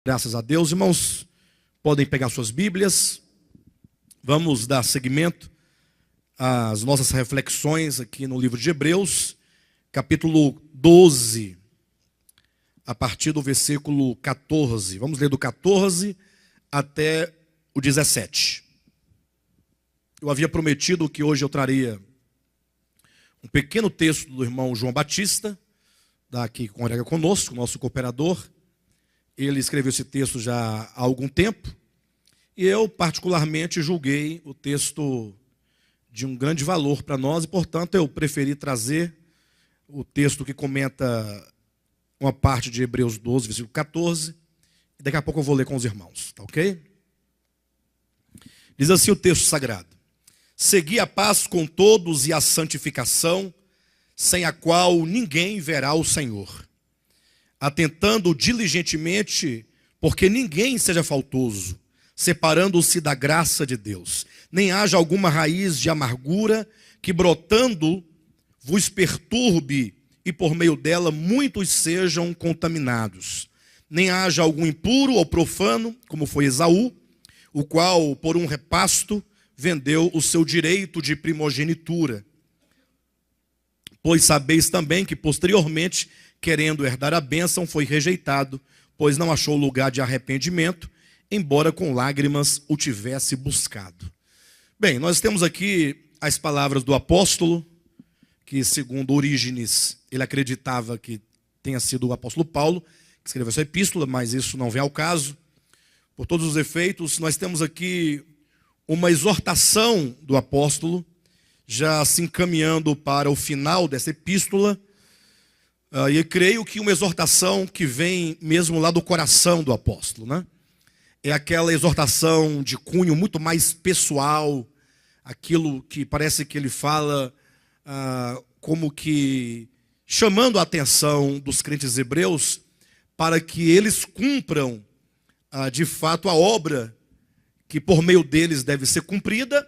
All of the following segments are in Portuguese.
Graças a Deus, irmãos, podem pegar suas Bíblias. Vamos dar seguimento às nossas reflexões aqui no livro de Hebreus, capítulo 12, a partir do versículo 14. Vamos ler do 14 até o 17. Eu havia prometido que hoje eu traria um pequeno texto do irmão João Batista, daqui que congrega conosco, nosso cooperador. Ele escreveu esse texto já há algum tempo, e eu particularmente julguei o texto de um grande valor para nós, e portanto eu preferi trazer o texto que comenta uma parte de Hebreus 12, versículo 14, e daqui a pouco eu vou ler com os irmãos, tá ok? Diz assim o texto sagrado: segui a paz com todos e a santificação, sem a qual ninguém verá o Senhor, atentando diligentemente, porque ninguém seja faltoso, separando-se da graça de Deus, nem haja alguma raiz de amargura que brotando vos perturbe, e por meio dela muitos sejam contaminados. Nem haja algum impuro ou profano, como foi Esaú, o qual por um repasto vendeu o seu direito de primogenitura. Pois sabeis também que posteriormente, querendo herdar a bênção, foi rejeitado, pois não achou lugar de arrependimento, embora com lágrimas o tivesse buscado. Bem, nós temos aqui as palavras do apóstolo, que segundo Orígenes, ele acreditava que tenha sido o apóstolo Paulo, que escreveu essa epístola, mas isso não vem ao caso. Por todos os efeitos, nós temos aqui uma exortação do apóstolo, já se encaminhando para o final dessa epístola, e eu creio que uma exortação que vem mesmo lá do coração do apóstolo, né? É aquela exortação de cunho muito mais pessoal, aquilo que parece que ele fala como que chamando a atenção dos crentes hebreus para que eles cumpram de fato a obra que por meio deles deve ser cumprida,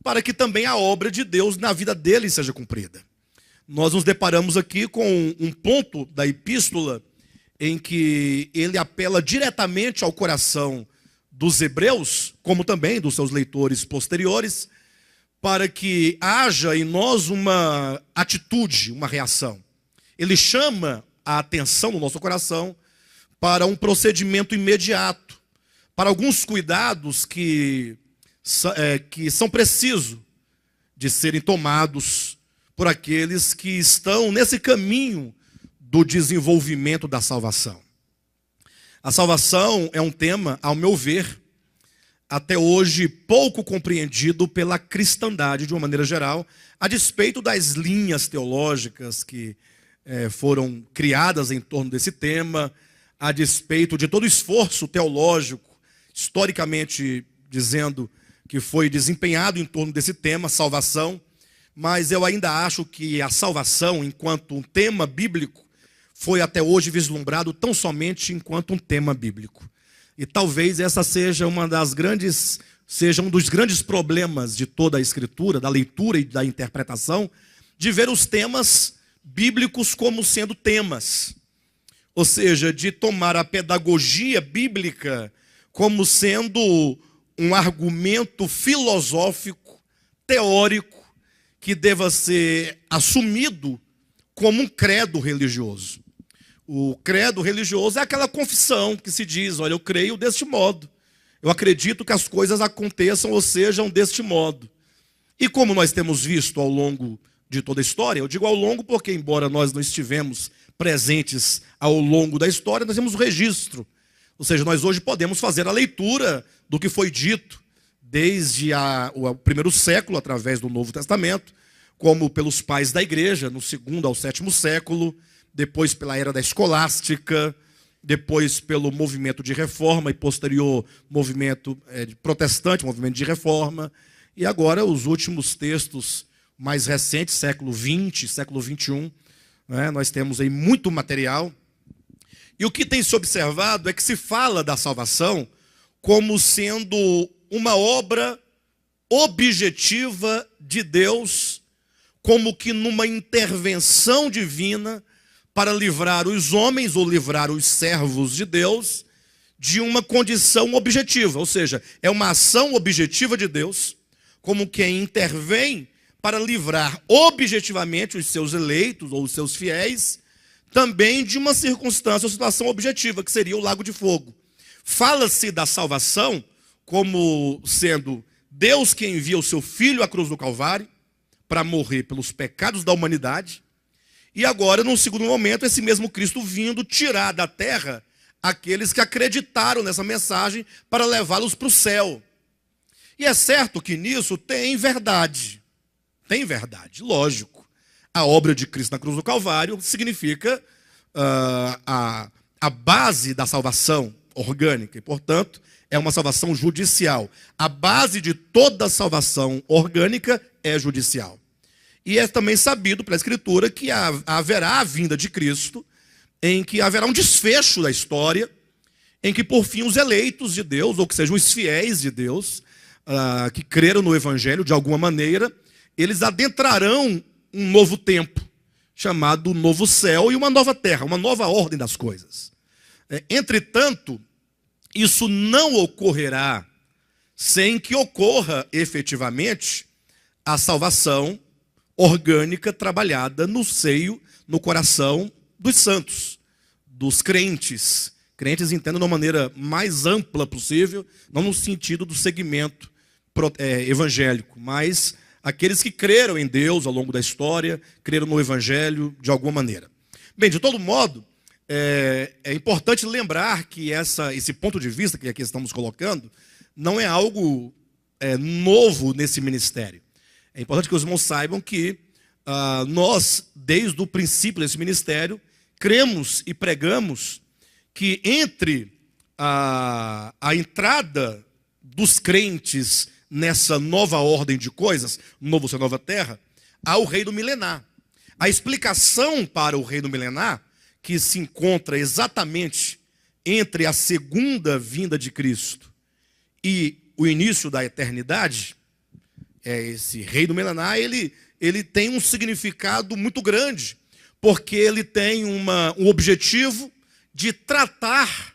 para que também a obra de Deus na vida deles seja cumprida. Nós nos deparamos aqui com um ponto da epístola em que ele apela diretamente ao coração dos hebreus, como também dos seus leitores posteriores, para que haja em nós uma atitude, uma reação. Ele chama a atenção do nosso coração para um procedimento imediato, para alguns cuidados que são precisos de serem tomados por aqueles que estão nesse caminho do desenvolvimento da salvação. A salvação é um tema, ao meu ver, até hoje pouco compreendido pela cristandade de uma maneira geral, a despeito das linhas teológicas que foram criadas em torno desse tema, a despeito de todo o esforço teológico, historicamente dizendo, que foi desempenhado em torno desse tema, salvação. Mas eu ainda acho que a salvação, enquanto um tema bíblico, foi até hoje vislumbrado tão somente enquanto um tema bíblico. E talvez essa seja um dos grandes problemas de toda a Escritura, da leitura e da interpretação, de ver os temas bíblicos como sendo temas. Ou seja, de tomar a pedagogia bíblica como sendo um argumento filosófico, teórico, que deva ser assumido como um credo religioso. O credo religioso é aquela confissão que se diz: olha, eu creio deste modo, eu acredito que as coisas aconteçam ou sejam deste modo. E como nós temos visto ao longo de toda a história, eu digo ao longo porque, embora nós não estivemos presentes ao longo da história, nós temos o registro. Ou seja, nós hoje podemos fazer a leitura do que foi dito desde o primeiro século, através do Novo Testamento, como pelos pais da igreja, no 2º ao 7º século, depois pela era da escolástica, depois pelo movimento de reforma e posterior movimento protestante, movimento de reforma, e agora os últimos textos mais recentes, século XX, século XXI, né, nós temos aí muito material. E o que tem se observado é que se fala da salvação como sendo uma obra objetiva de Deus, como que numa intervenção divina para livrar os homens ou livrar os servos de Deus de uma condição objetiva, ou seja, é uma ação objetiva de Deus, como quem intervém para livrar objetivamente os seus eleitos ou os seus fiéis, também de uma circunstância ou situação objetiva, que seria o lago de fogo. Fala-se da salvação como sendo Deus que envia o seu Filho à cruz do Calvário para morrer pelos pecados da humanidade, e agora, num segundo momento, esse mesmo Cristo vindo tirar da terra aqueles que acreditaram nessa mensagem para levá-los para o céu. E é certo que nisso tem verdade, lógico. A obra de Cristo na cruz do Calvário significa a base da salvação orgânica, e, portanto, é uma salvação judicial. A base de toda salvação orgânica é judicial. E é também sabido pela Escritura que haverá a vinda de Cristo, em que haverá um desfecho da história, em que, por fim, os eleitos de Deus, ou que sejam os fiéis de Deus, que creram no Evangelho de alguma maneira, eles adentrarão um novo tempo, chamado novo céu e uma nova terra, uma nova ordem das coisas. Entretanto, isso não ocorrerá sem que ocorra efetivamente a salvação orgânica trabalhada no seio, no coração dos santos, dos crentes. Crentes entendem de uma maneira mais ampla possível, não no sentido do segmento evangélico, mas aqueles que creram em Deus ao longo da história, creram no Evangelho de alguma maneira. Bem, de todo modo, é importante lembrar que esse ponto de vista que aqui estamos colocando não é algo novo nesse ministério. É importante que os irmãos saibam que nós, desde o princípio desse ministério, cremos e pregamos que entre a entrada dos crentes nessa nova ordem de coisas, novo céu, nova terra, há o reino milenar. A explicação para o reino milenar, que se encontra exatamente entre a segunda vinda de Cristo e o início da eternidade, esse reino milenar, ele tem um significado muito grande, porque ele tem um objetivo de tratar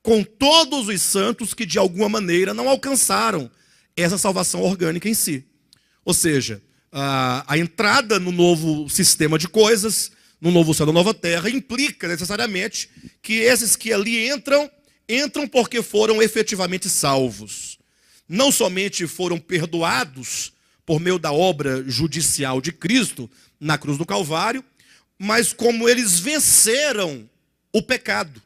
com todos os santos que de alguma maneira não alcançaram essa salvação orgânica em si. Ou seja, a entrada no novo sistema de coisas, no novo céu, na nova terra, implica necessariamente que esses que ali entram porque foram efetivamente salvos. Não somente foram perdoados por meio da obra judicial de Cristo na cruz do Calvário, mas como eles venceram o pecado,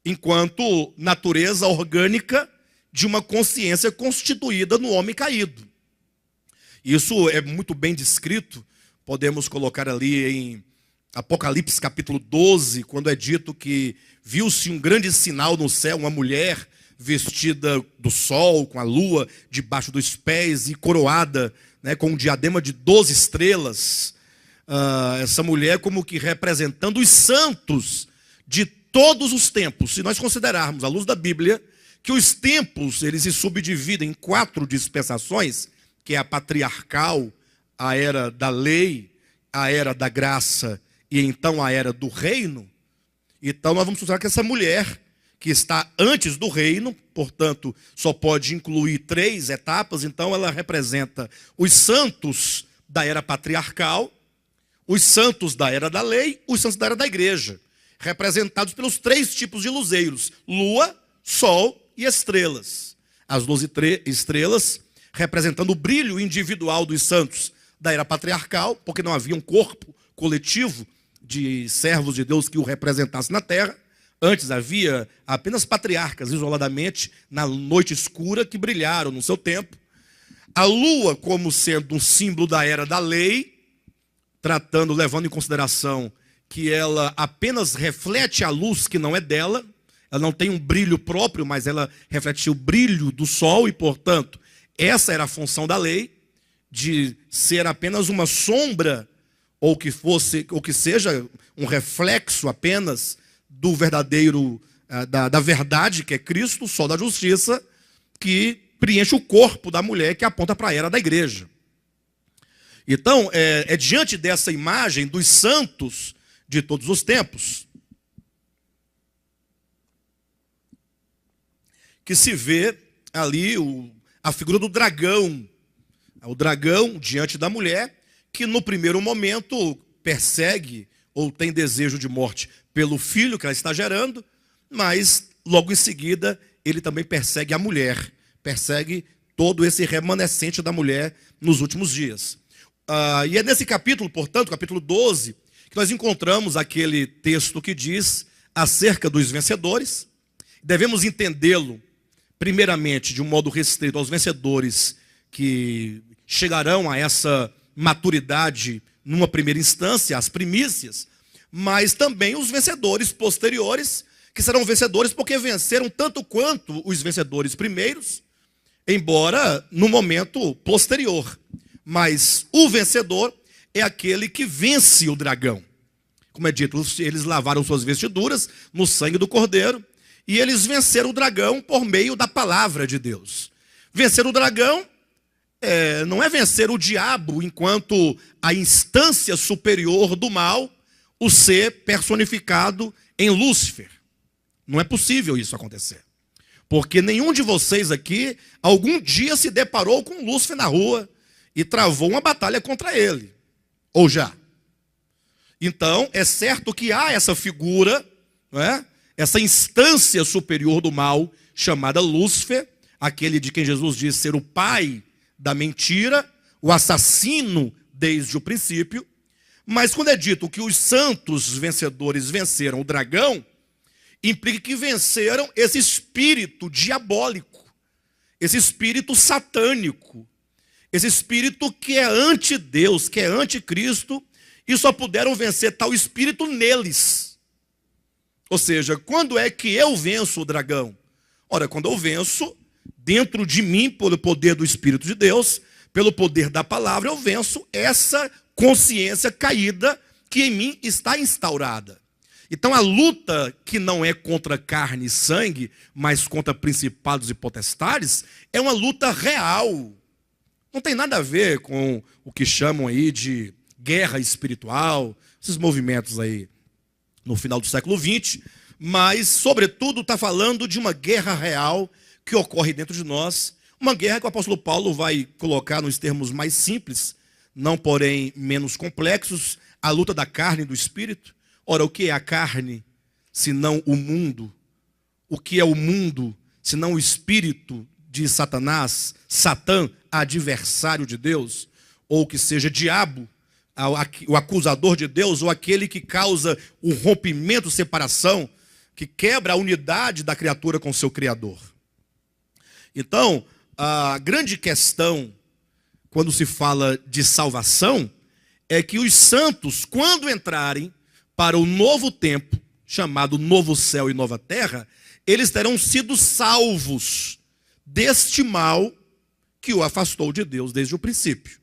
enquanto natureza orgânica de uma consciência constituída no homem caído. Isso é muito bem descrito, podemos colocar ali em Apocalipse capítulo 12, quando é dito que viu-se um grande sinal no céu, uma mulher vestida do sol, com a lua debaixo dos pés e coroada, com um diadema de 12 estrelas. Essa mulher como que representando os santos de todos os tempos. Se nós considerarmos, à luz da Bíblia, que os tempos eles se subdividem em 4 dispensações, que é a patriarcal, a era da lei, a era da graça e então a era do reino. Então nós vamos considerar que essa mulher, que está antes do reino, portanto só pode incluir 3 etapas, então ela representa os santos da era patriarcal, os santos da era da lei, os santos da era da igreja, representados pelos 3 tipos de luzeiros: lua, sol e estrelas. As 12 estrelas representando o brilho individual dos santos da era patriarcal, porque não havia um corpo coletivo de servos de Deus que o representasse na terra. Antes havia apenas patriarcas isoladamente na noite escura que brilharam no seu tempo. A lua como sendo um símbolo da era da lei, levando em consideração que ela apenas reflete a luz que não é dela. Ela não tem um brilho próprio, mas ela reflete o brilho do sol e, portanto, essa era a função da lei, de ser apenas uma sombra, ou que seja um reflexo apenas do verdadeiro, da verdade, que é Cristo, o sol da justiça, que preenche o corpo da mulher, que aponta para a era da igreja. Então, é diante dessa imagem dos santos de todos os tempos que se vê ali a figura do dragão. O dragão diante da mulher, que no primeiro momento persegue ou tem desejo de morte pelo filho que ela está gerando, mas logo em seguida ele também persegue a mulher, persegue todo esse remanescente da mulher nos últimos dias. E é nesse capítulo, portanto, capítulo 12, que nós encontramos aquele texto que diz acerca dos vencedores. Devemos entendê-lo, primeiramente, de um modo restrito aos vencedores que chegarão a essa maturidade numa primeira instância, as primícias, mas também os vencedores posteriores, que serão vencedores porque venceram tanto quanto os vencedores primeiros, embora no momento posterior. Mas o vencedor é aquele que vence o dragão. Como é dito, eles lavaram suas vestiduras no sangue do Cordeiro, e eles venceram o dragão por meio da palavra de Deus. Vencer o dragão não é vencer o diabo enquanto a instância superior do mal, o ser personificado em Lúcifer. Não é possível isso acontecer. Porque nenhum de vocês aqui algum dia se deparou com Lúcifer na rua e travou uma batalha contra ele. Ou já? Então, é certo que há essa figura, não é? Essa instância superior do mal, chamada Lúcifer, aquele de quem Jesus diz ser o pai da mentira, o assassino desde o princípio. Mas quando é dito que os santos vencedores venceram o dragão, implica que venceram esse espírito diabólico, esse espírito satânico, esse espírito que é anti-Deus, que é anticristo, e só puderam vencer tal espírito neles. Ou seja, quando é que eu venço o dragão? Ora, quando eu venço dentro de mim, pelo poder do Espírito de Deus, pelo poder da palavra, eu venço essa consciência caída que em mim está instaurada. Então a luta que não é contra carne e sangue, mas contra principados e potestades, é uma luta real. Não tem nada a ver com o que chamam aí de guerra espiritual, esses movimentos aí no final do século XX, mas sobretudo está falando de uma guerra real que ocorre dentro de nós, uma guerra que o apóstolo Paulo vai colocar nos termos mais simples, não porém menos complexos, a luta da carne e do espírito. Ora, o que é a carne, senão o mundo? O que é o mundo, senão o espírito de Satanás, Satã, adversário de Deus, ou que seja diabo, o acusador de Deus, ou aquele que causa o rompimento, separação, que quebra a unidade da criatura com seu Criador. Então, a grande questão, quando se fala de salvação, é que os santos, quando entrarem para o novo tempo, chamado novo céu e nova terra, eles terão sido salvos deste mal que o afastou de Deus desde o princípio.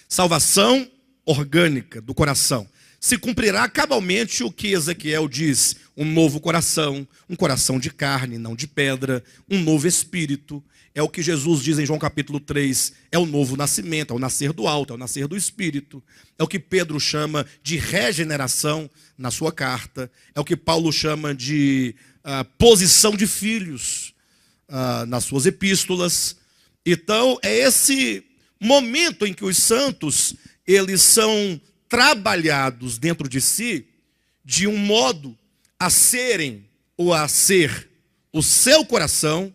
Salvação orgânica do coração. Se cumprirá cabalmente o que Ezequiel diz, um novo coração, um coração de carne, não de pedra, um novo espírito. É o que Jesus diz em João capítulo 3, é o novo nascimento, é o nascer do alto, é o nascer do espírito. É o que Pedro chama de regeneração na sua carta. É o que Paulo chama de posição de filhos nas suas epístolas. Então, é esse momento em que os santos, eles são trabalhados dentro de si de um modo a serem ou a ser o seu coração,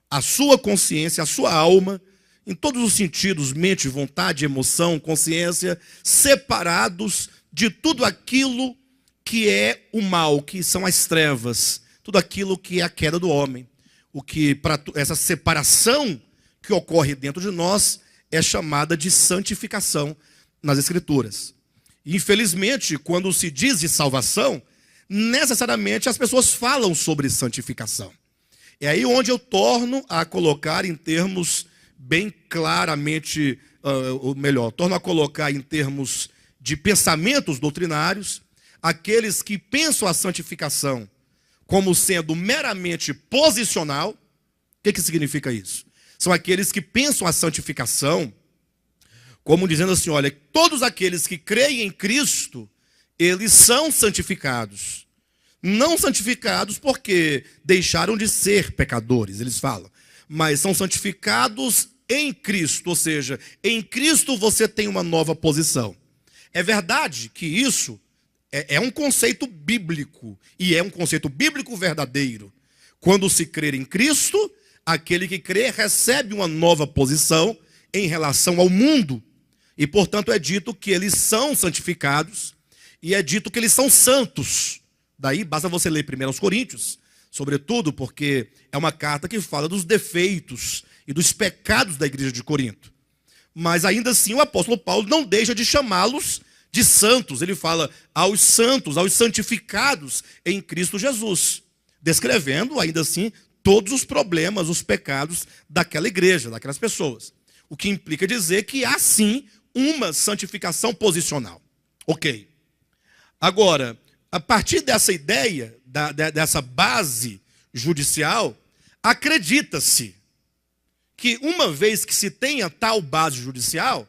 a sua consciência, a sua alma, em todos os sentidos, mente, vontade, emoção, consciência, separados de tudo aquilo que é o mal, que são as trevas, tudo aquilo que é a queda do homem. O que para essa separação que ocorre dentro de nós é chamada de santificação nas Escrituras. E, infelizmente, quando se diz de salvação, necessariamente as pessoas falam sobre santificação. É aí onde eu torno a colocar em termos bem claramente, torno a colocar em termos de pensamentos doutrinários, aqueles que pensam a santificação como sendo meramente posicional. O que significa isso? São aqueles que pensam a santificação como dizendo assim, olha, todos aqueles que creem em Cristo, eles são santificados. Não santificados porque deixaram de ser pecadores, eles falam. Mas são santificados em Cristo, ou seja, em Cristo você tem uma nova posição. É verdade que isso é um conceito bíblico, e é um conceito bíblico verdadeiro. Quando se crer em Cristo, aquele que crê recebe uma nova posição em relação ao mundo. E, portanto, é dito que eles são santificados, e é dito que eles são santos. Daí, basta você ler 1 Coríntios, sobretudo porque é uma carta que fala dos defeitos e dos pecados da igreja de Corinto. Mas, ainda assim, o apóstolo Paulo não deixa de chamá-los de santos. Ele fala aos santos, aos santificados em Cristo Jesus, descrevendo, ainda assim, todos os problemas, os pecados daquela igreja, daquelas pessoas. O que implica dizer que há, sim, uma santificação posicional. Ok. Agora, a partir dessa ideia, dessa base judicial, acredita-se que uma vez que se tenha tal base judicial,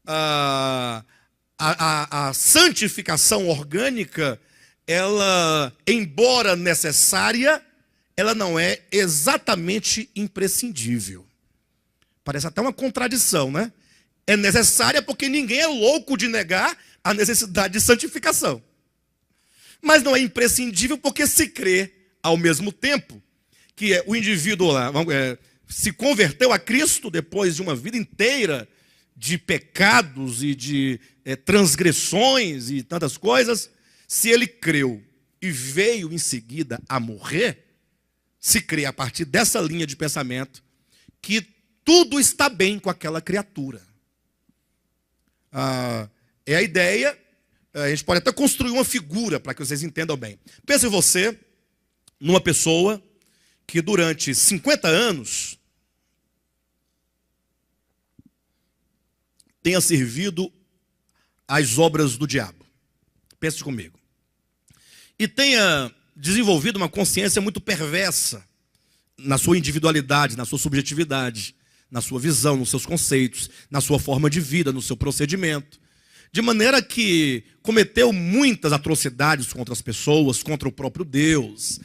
a santificação orgânica, ela, embora necessária, ela não é exatamente imprescindível. Parece até uma contradição, né? É necessária porque ninguém é louco de negar a necessidade de santificação. Mas não é imprescindível porque se crê, ao mesmo tempo, que o indivíduo lá se converteu a Cristo depois de uma vida inteira de pecados e de transgressões e tantas coisas. Se ele creu e veio em seguida a morrer, se crê a partir dessa linha de pensamento que tudo está bem com aquela criatura. É a ideia, a gente pode até construir uma figura para que vocês entendam bem. Pense você numa pessoa que durante 50 anos tenha servido às obras do diabo. Pense comigo. E tenha desenvolvido uma consciência muito perversa na sua individualidade, na sua subjetividade, na sua visão, nos seus conceitos, na sua forma de vida, no seu procedimento. De maneira que cometeu muitas atrocidades contra as pessoas, contra o próprio Deus.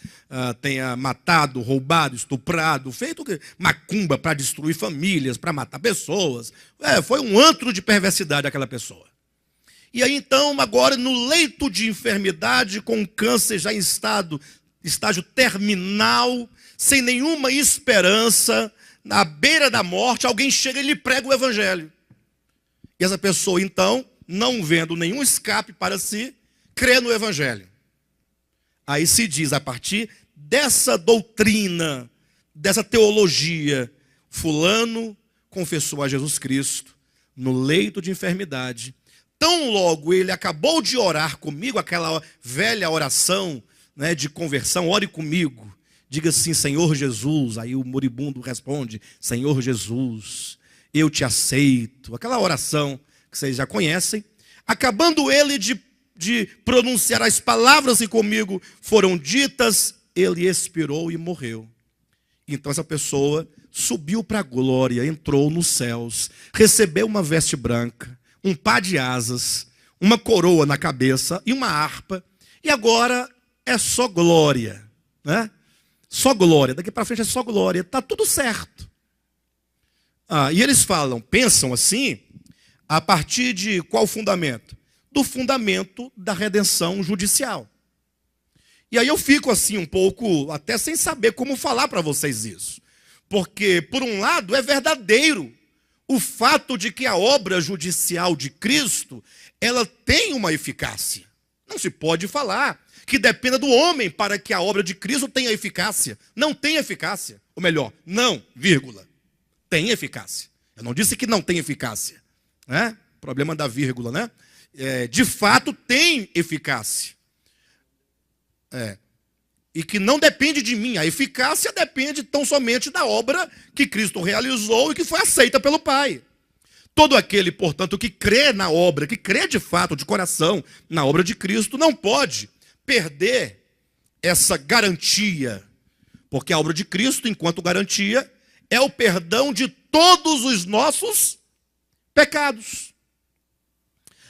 Tenha matado, roubado, estuprado, feito macumba para destruir famílias, para matar pessoas. Foi um antro de perversidade aquela pessoa. E aí então, agora no leito de enfermidade, com câncer já em estágio terminal, sem nenhuma esperança, na beira da morte, alguém chega e lhe prega o evangelho. E essa pessoa então, não vendo nenhum escape para si, crê no evangelho. Aí se diz, a partir dessa doutrina, dessa teologia, fulano confessou a Jesus Cristo no leito de enfermidade. Tão logo ele acabou de orar comigo, aquela velha oração, né, de conversão, ore comigo. Diga assim, Senhor Jesus. Aí o moribundo responde, Senhor Jesus, eu te aceito. Aquela oração que vocês já conhecem. Acabando ele de pronunciar as palavras que comigo foram ditas, ele expirou e morreu. Então essa pessoa subiu para a glória, entrou nos céus, recebeu uma veste branca, um par de asas, uma coroa na cabeça e uma harpa. E agora é só glória, né? Só glória, daqui para frente é só glória, está tudo certo. E eles pensam assim, a partir de qual fundamento? Do fundamento da redenção judicial. E aí eu fico assim um pouco, até sem saber como falar para vocês isso. Porque, por um lado, é verdadeiro o fato de que a obra judicial de Cristo, ela tem uma eficácia. Não se pode falar que dependa do homem para que a obra de Cristo tenha eficácia. Não tem eficácia. Ou melhor, não, vírgula, tem eficácia. Eu não disse que não tem eficácia. Né? Problema da vírgula, né? De fato tem eficácia. E que não depende de mim. A eficácia depende tão somente da obra que Cristo realizou e que foi aceita pelo Pai. Todo aquele, portanto, que crê na obra, que crê de fato, de coração, na obra de Cristo, não pode perder essa garantia. Porque a obra de Cristo, enquanto garantia, é o perdão de todos os nossos pecados.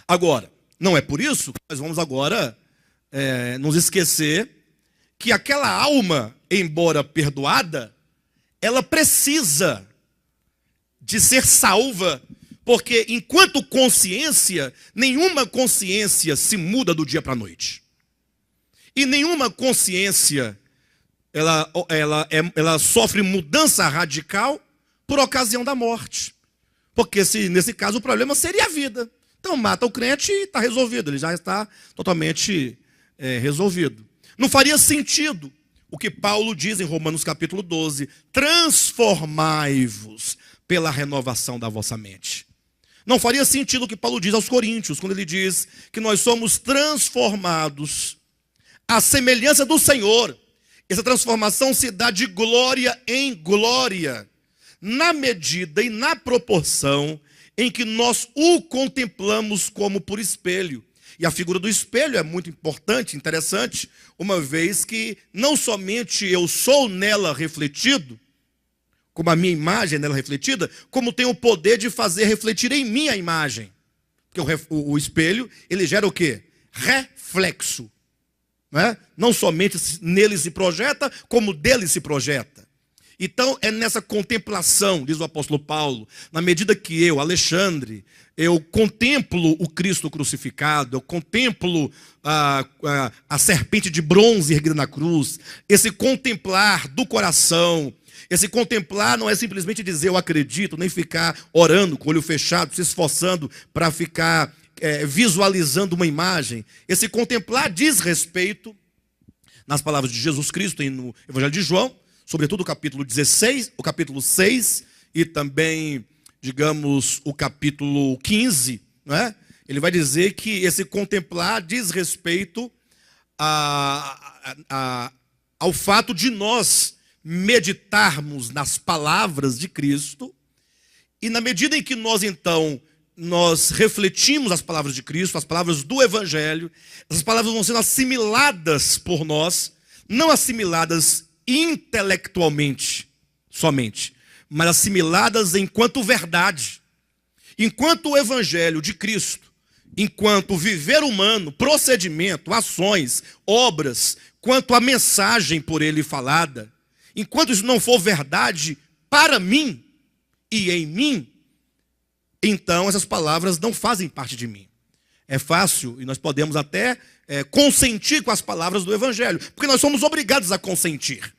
Agora, não é por isso que nós vamos agora nos esquecer que aquela alma, embora perdoada, ela precisa de ser salva, porque enquanto consciência, nenhuma consciência se muda do dia para a noite. E nenhuma consciência, ela sofre mudança radical por ocasião da morte. Porque nesse caso o problema seria a vida. Então mata o crente e está resolvido, ele já está totalmente resolvido. Não faria sentido o que Paulo diz em Romanos capítulo 12, transformai-vos pela renovação da vossa mente. Não faria sentido o que Paulo diz aos Coríntios, quando ele diz que nós somos transformados à semelhança do Senhor. Essa transformação se dá de glória em glória, na medida e na proporção em que nós o contemplamos como por espelho. E a figura do espelho é muito importante, interessante, uma vez que não somente eu sou nela refletido, como a minha imagem é nela refletida, como tem o poder de fazer refletir em mim a imagem. Porque o espelho, ele gera o quê? Reflexo. Não somente nele se projeta, como dele se projeta. Então é nessa contemplação, diz o apóstolo Paulo, na medida que eu, Alexandre, eu contemplo o Cristo crucificado, eu contemplo a serpente de bronze erguida na cruz, esse contemplar do coração. Esse contemplar não é simplesmente dizer eu acredito, nem ficar orando com o olho fechado, se esforçando para ficar visualizando uma imagem. Esse contemplar diz respeito, nas palavras de Jesus Cristo no Evangelho de João, sobretudo o capítulo 16, o capítulo 6 e também, digamos, o capítulo 15, não é? Ele vai dizer que esse contemplar diz respeito ao fato de nós meditarmos nas palavras de Cristo, e na medida em que nós refletimos as palavras de Cristo, as palavras do Evangelho, essas palavras vão sendo assimiladas por nós, não assimiladas intelectualmente somente, mas assimiladas enquanto verdade. Enquanto o Evangelho de Cristo, enquanto viver humano, procedimento, ações, obras, quanto a mensagem por ele falada, enquanto isso não for verdade para mim e em mim, então essas palavras não fazem parte de mim. É fácil e nós podemos até consentir com as palavras do Evangelho, porque nós somos obrigados a consentir.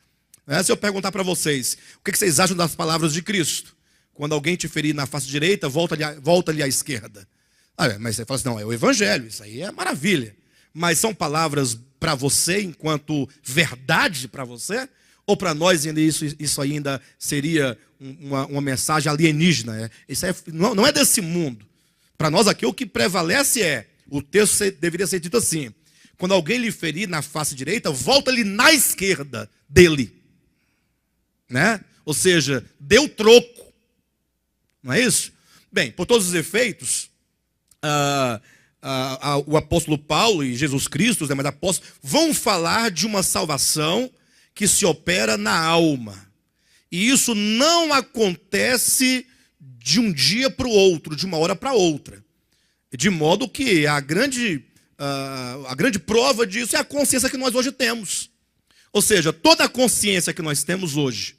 Se eu perguntar para vocês, o que vocês acham das palavras de Cristo? Quando alguém te ferir na face direita, volta-lhe à esquerda. Mas você fala assim, não, é o Evangelho, isso aí é maravilha. Mas são palavras para você enquanto verdade para você? Ou para nós isso ainda seria uma mensagem alienígena? Isso não é desse mundo. Para nós aqui o que prevalece o texto deveria ser dito assim: quando alguém lhe ferir na face direita, volta-lhe na esquerda dele. Ou seja, deu troco. Não é isso? Bem, por todos os efeitos, o apóstolo Paulo e Jesus Cristo, os demais apóstolos, vão falar de uma salvação que se opera na alma. E isso não acontece de um dia para o outro, de uma hora para outra. De modo que a grande prova disso é a consciência que nós hoje temos. Ou seja, toda a consciência que nós temos hoje,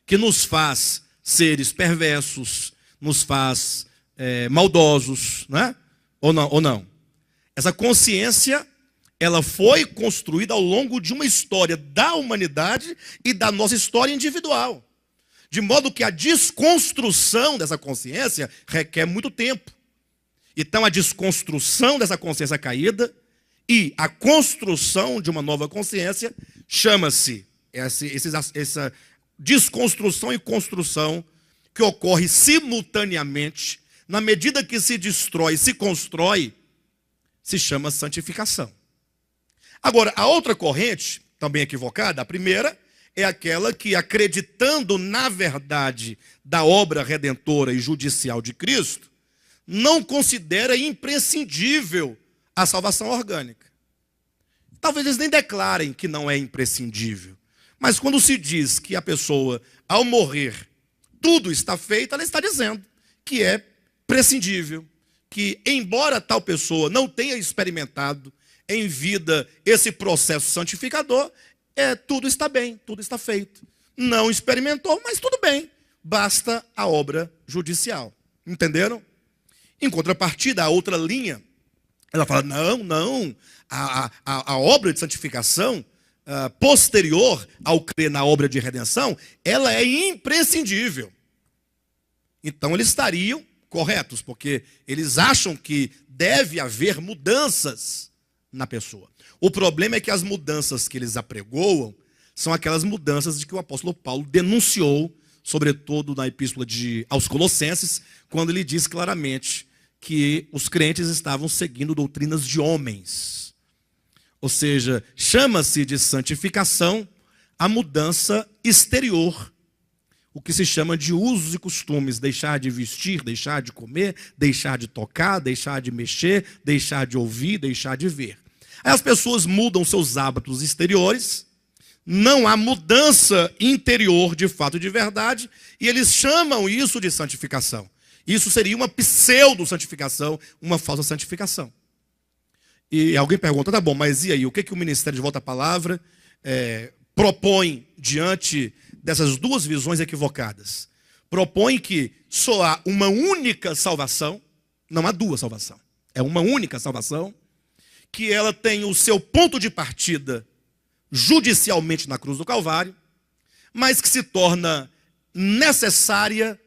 que nos faz seres perversos, nos faz maldosos, não é? Ou não? Essa consciência, ela foi construída ao longo de uma história da humanidade e da nossa história individual. De modo que a desconstrução dessa consciência requer muito tempo. Então a desconstrução dessa consciência caída e a construção de uma nova consciência chama-se essa desconstrução e construção que ocorre simultaneamente, na medida que se destrói e se constrói, se chama santificação. Agora, a outra corrente, também equivocada, a primeira, é aquela que, acreditando na verdade da obra redentora e judicial de Cristo, não considera imprescindível a salvação orgânica. Talvez eles nem declarem que não é imprescindível, mas quando se diz que a pessoa, ao morrer, tudo está feito, ela está dizendo que é prescindível, que embora tal pessoa não tenha experimentado em vida esse processo santificador, tudo está bem, tudo está feito. Não experimentou, mas tudo bem, basta a obra judicial. Entenderam? Em contrapartida, a outra linha, ela fala, não, a obra de santificação, posterior ao crer na obra de redenção, ela é imprescindível. Então eles estariam corretos, porque eles acham que deve haver mudanças na pessoa. O problema é que as mudanças que eles apregoam são aquelas mudanças de que o apóstolo Paulo denunciou, sobretudo na epístola aos Colossenses, quando ele diz claramente que os crentes estavam seguindo doutrinas de homens. Ou seja, chama-se de santificação a mudança exterior, o que se chama de usos e costumes, deixar de vestir, deixar de comer, deixar de tocar, deixar de mexer, deixar de ouvir, deixar de ver. Aí as pessoas mudam seus hábitos exteriores, não há mudança interior de fato e de verdade, e eles chamam isso de santificação. Isso seria uma pseudo-santificação, uma falsa santificação. E alguém pergunta, tá bom, mas e aí, o que o Ministério de Volta à Palavra propõe diante dessas duas visões equivocadas? Propõe que só há uma única salvação, não há duas salvações, é uma única salvação, que ela tem o seu ponto de partida judicialmente na cruz do Calvário, mas que se torna necessária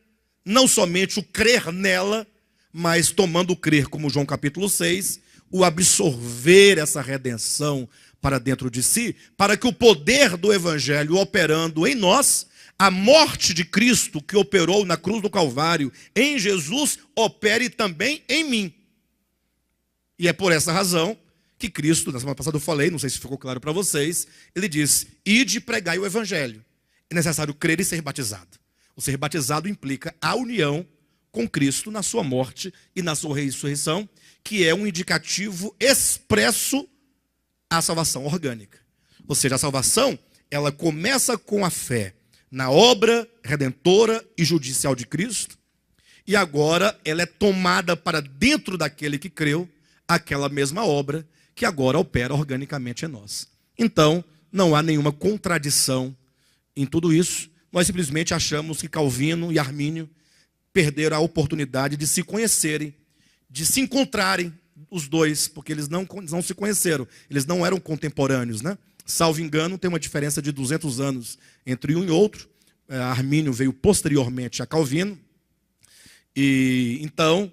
não somente o crer nela, mas tomando o crer, como João capítulo 6, o absorver essa redenção para dentro de si, para que o poder do Evangelho operando em nós, a morte de Cristo que operou na cruz do Calvário em Jesus, opere também em mim. E é por essa razão que Cristo, na semana passada eu falei, não sei se ficou claro para vocês, ele diz, ide e pregai o Evangelho. É necessário crer e ser batizado. O ser batizado implica a união com Cristo na sua morte e na sua ressurreição, que é um indicativo expresso à salvação orgânica. Ou seja, a salvação, ela começa com a fé na obra redentora e judicial de Cristo, e agora ela é tomada para dentro daquele que creu, aquela mesma obra que agora opera organicamente em nós. Então, não há nenhuma contradição em tudo isso. Nós simplesmente achamos que Calvino e Armínio perderam a oportunidade de se conhecerem, de se encontrarem os dois, porque eles não se conheceram, eles não eram contemporâneos, né? Salvo engano, tem uma diferença de 200 anos entre um e outro. Armínio veio posteriormente a Calvino, e então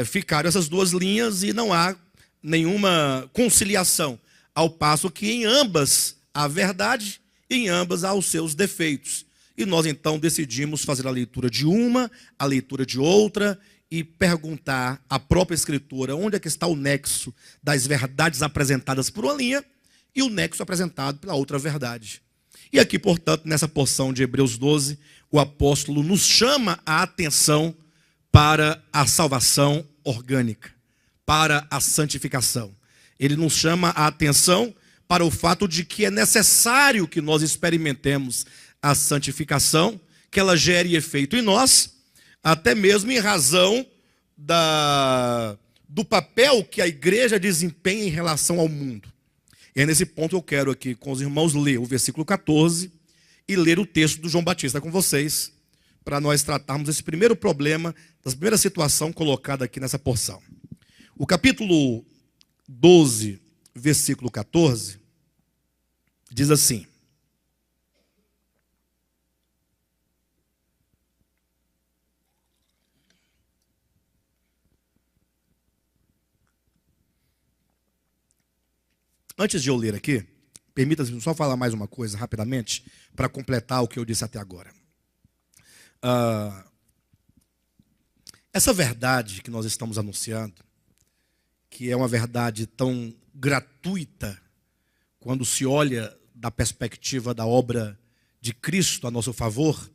ficaram essas duas linhas e não há nenhuma conciliação, ao passo que em ambas há verdade e em ambas há os seus defeitos. E nós então decidimos fazer a leitura de uma, a leitura de outra, e perguntar à própria Escritura onde é que está o nexo das verdades apresentadas por uma linha e o nexo apresentado pela outra verdade. E aqui, portanto, nessa porção de Hebreus 12, o apóstolo nos chama a atenção para a salvação orgânica, para a santificação. Ele nos chama a atenção para o fato de que é necessário que nós experimentemos a santificação, que ela gere efeito em nós, até mesmo em razão do papel que a igreja desempenha em relação ao mundo. E é nesse ponto que eu quero aqui com os irmãos ler o versículo 14 e ler o texto do João Batista com vocês, para nós tratarmos esse primeiro problema, essa primeira situação colocada aqui nessa porção. O capítulo 12, versículo 14, diz assim: antes de eu ler aqui, permita-me só falar mais uma coisa rapidamente, para completar o que eu disse até agora. Essa verdade que nós estamos anunciando, que é uma verdade tão gratuita, quando se olha da perspectiva da obra de Cristo a nosso favor,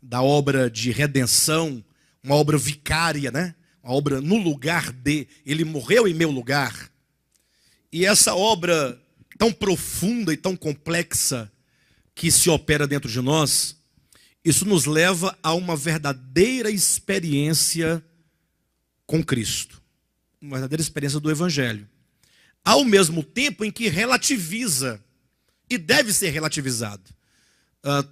da obra de redenção, uma obra vicária, né? Uma obra no lugar de, ele morreu em meu lugar. E essa obra tão profunda e tão complexa que se opera dentro de nós, isso nos leva a uma verdadeira experiência com Cristo. Uma verdadeira experiência do Evangelho. ao mesmo tempo em que relativiza, e deve ser relativizado,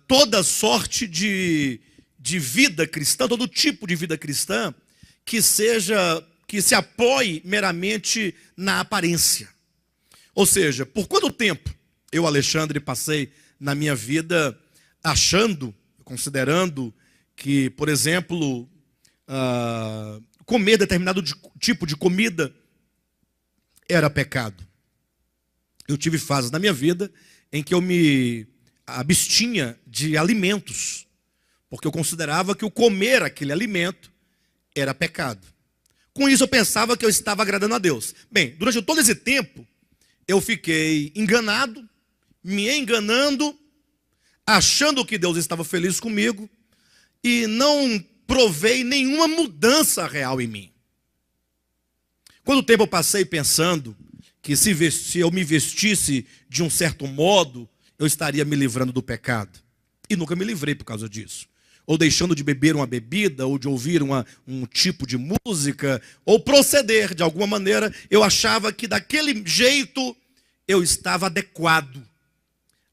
toda sorte de vida cristã, todo tipo de vida cristã, que se apoie meramente na aparência. Ou seja, por quanto tempo eu, Alexandre, passei na minha vida considerando que, por exemplo, comer determinado tipo de comida era pecado. Eu tive fases na minha vida em que eu me abstinha de alimentos, porque eu considerava que o comer aquele alimento era pecado. Com isso eu pensava que eu estava agradando a Deus. Bem, durante todo esse tempo, eu fiquei enganado, me enganando, achando que Deus estava feliz comigo, e não provei nenhuma mudança real em mim. Quanto tempo eu passei pensando que se eu me vestisse de um certo modo, eu estaria me livrando do pecado. E nunca me livrei por causa disso. Ou deixando de beber uma bebida, ou de ouvir um tipo de música, ou proceder de alguma maneira, eu achava que daquele jeito eu estava adequado.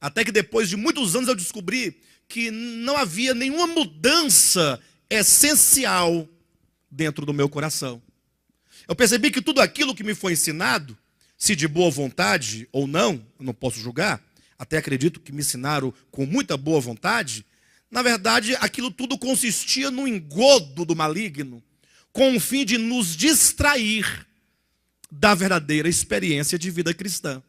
Até que depois de muitos anos eu descobri que não havia nenhuma mudança essencial dentro do meu coração. Eu percebi que tudo aquilo que me foi ensinado, se de boa vontade ou não, eu não posso julgar, até acredito que me ensinaram com muita boa vontade, na verdade, aquilo tudo consistia no engodo do maligno, com o fim de nos distrair da verdadeira experiência de vida cristã.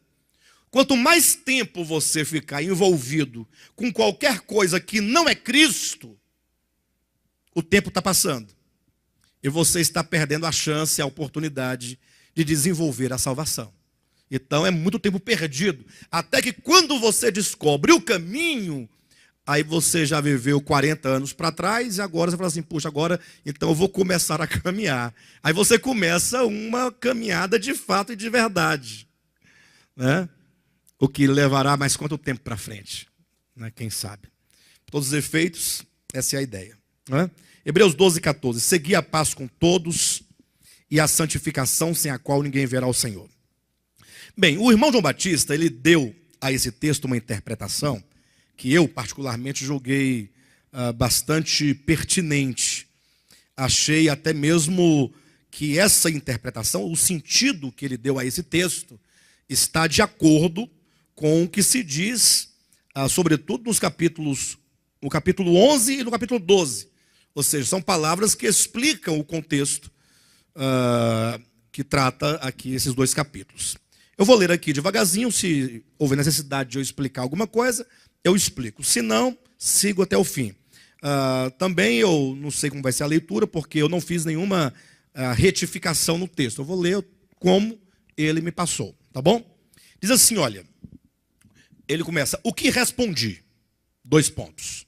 Quanto mais tempo você ficar envolvido com qualquer coisa que não é Cristo, o tempo está passando. E você está perdendo a chance, a oportunidade de desenvolver a salvação. Então é muito tempo perdido. Até que quando você descobre o caminho, aí você já viveu 40 anos para trás, e agora você fala assim, puxa, agora então eu vou começar a caminhar. Aí você começa uma caminhada de fato e de verdade, né? O que levará mais quanto tempo para frente, né? Quem sabe. Por todos os efeitos, essa é a ideia, né? Hebreus 12, 14. Segui a paz com todos e a santificação, sem a qual ninguém verá o Senhor. Bem, o irmão João Batista, ele deu a esse texto uma interpretação que eu particularmente julguei bastante pertinente. Achei até mesmo que essa interpretação, o sentido que ele deu a esse texto, está de acordo com o que se diz, sobretudo no capítulo 11 e no capítulo 12. Ou seja, são palavras que explicam o contexto que trata aqui esses dois capítulos. Eu vou ler aqui devagarzinho, se houver necessidade de eu explicar alguma coisa, eu explico. Se não, sigo até o fim. Também eu não sei como vai ser a leitura, porque eu não fiz nenhuma retificação no texto. Eu vou ler como ele me passou, tá bom? Diz assim, olha, ele começa, o que respondi? 2 pontos.